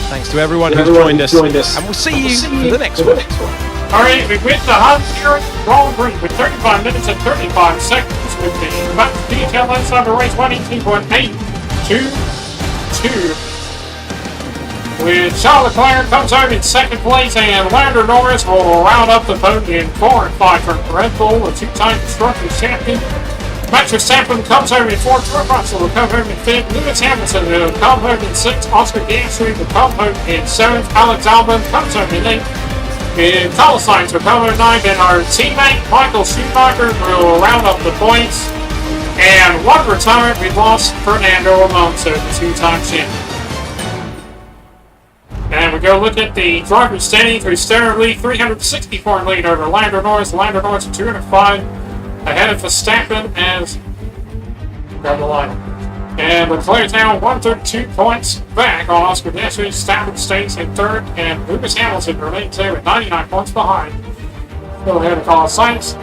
Thanks to everyone who's joined us, and we'll see you for the next one. Alright, we win the Hungarian Grand Prix with 35 minutes and 35 seconds with the match detail inside the race 118.822. With Charles Leclerc comes home in second place, and Lando Norris will round up the podium in 4 and 5 for Red Bull, a 2-time Constructors Champion. Max Verstappen comes home in 4th, George Russell will come home in 5th, Lewis Hamilton will come home in 6th, Oscar Piastri will come home in 7th, Alex Albon comes home in 8th, and Carlos Sainz will come home in 9th, and our teammate Michael Schumacher will round up the points. And one retirement, we lost Fernando Alonso, the 2-time champion. And we go look at the driver's standings. We start lead 364 in lead over Lando Norris. Lando Norris at 205 ahead of Verstappen as grab the line. And Leclerc now 132 points back on Oscar Piastri. Verstappen stays in 3rd, and Lewis Hamilton remains there with 99 points behind. Still ahead of Carlos Sainz.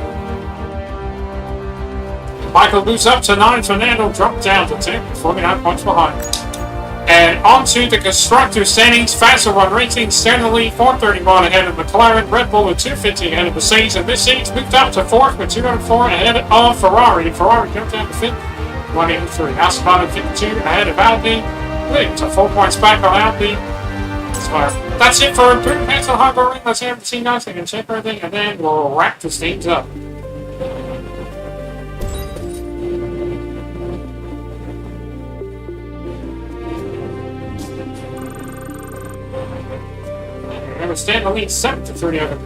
Michael moves up to 9th. Fernando dropped down to 10th, 49 points behind. And on to the constructor standings. Fastest One Racing steadily 431 ahead of McLaren. Red Bull with 250 ahead of Mercedes. And Mercedes moved up to 4th with 204 ahead of Ferrari. Ferrari jumped down to 5th, 183. Aston Martin 52 ahead of Alpine. Linked to 4 points back on Alpine. So that's it for improvements on Hungary. Let's have the C9 so I can check everything, and then we'll wrap this things up. And we stand in the lead 7-3 over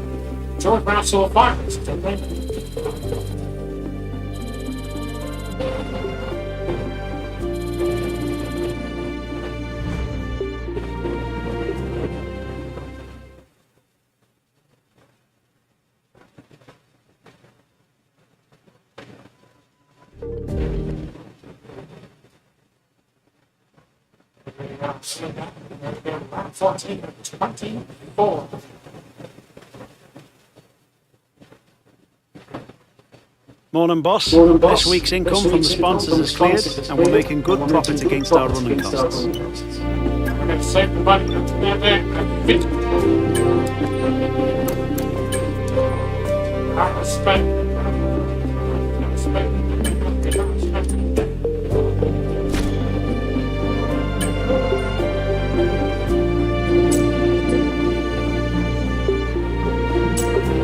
George Russell of 5 races. Round 14 of 24. Morning, boss. This week's income from the sponsors is cleared, and we're making good profit against our running costs. We're going to save the money up to that there. I respect.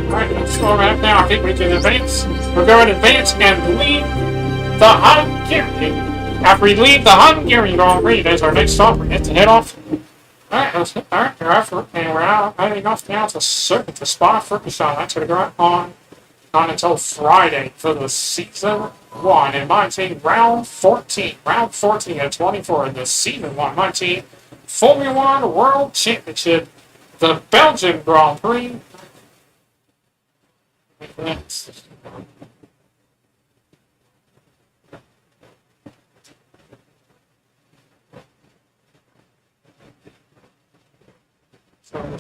Alright, let's go right now. I think we can advance. We're going to advance and leave the Hungarian. After we leave the Hungarian Grand Prix, there's our next stop. We have to head off. Alright, we're out, and we're out heading off now to circuit to Spa-Francorchamps. That's going to go on until Friday for the season 1 and 19, round 14. Round 14 at 24 in the season 1 19 Formula 1 World Championship, the Belgian Grand Prix.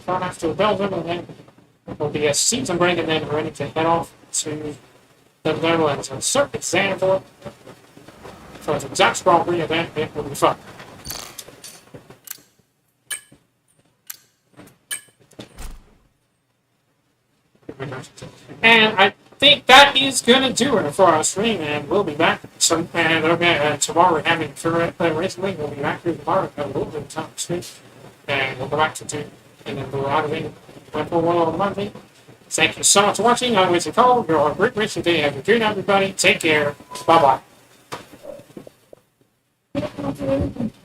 front after Belgium, and then will be a season break, and then ready to head off to the Netherlands and Circuit Zandvoort for the Dutch Grand Prix event. It will be fun. And I think that is going to do it for our stream, and we'll be back tomorrow. We're having recently, we'll be back here tomorrow at a little bit of time stream, and we'll go back to do, and then we'll out of it for one on Monday. Thank you so much for watching. I'm Richard Cole. You're on Great Rich today. Have a good night, everybody. Take care. Bye bye.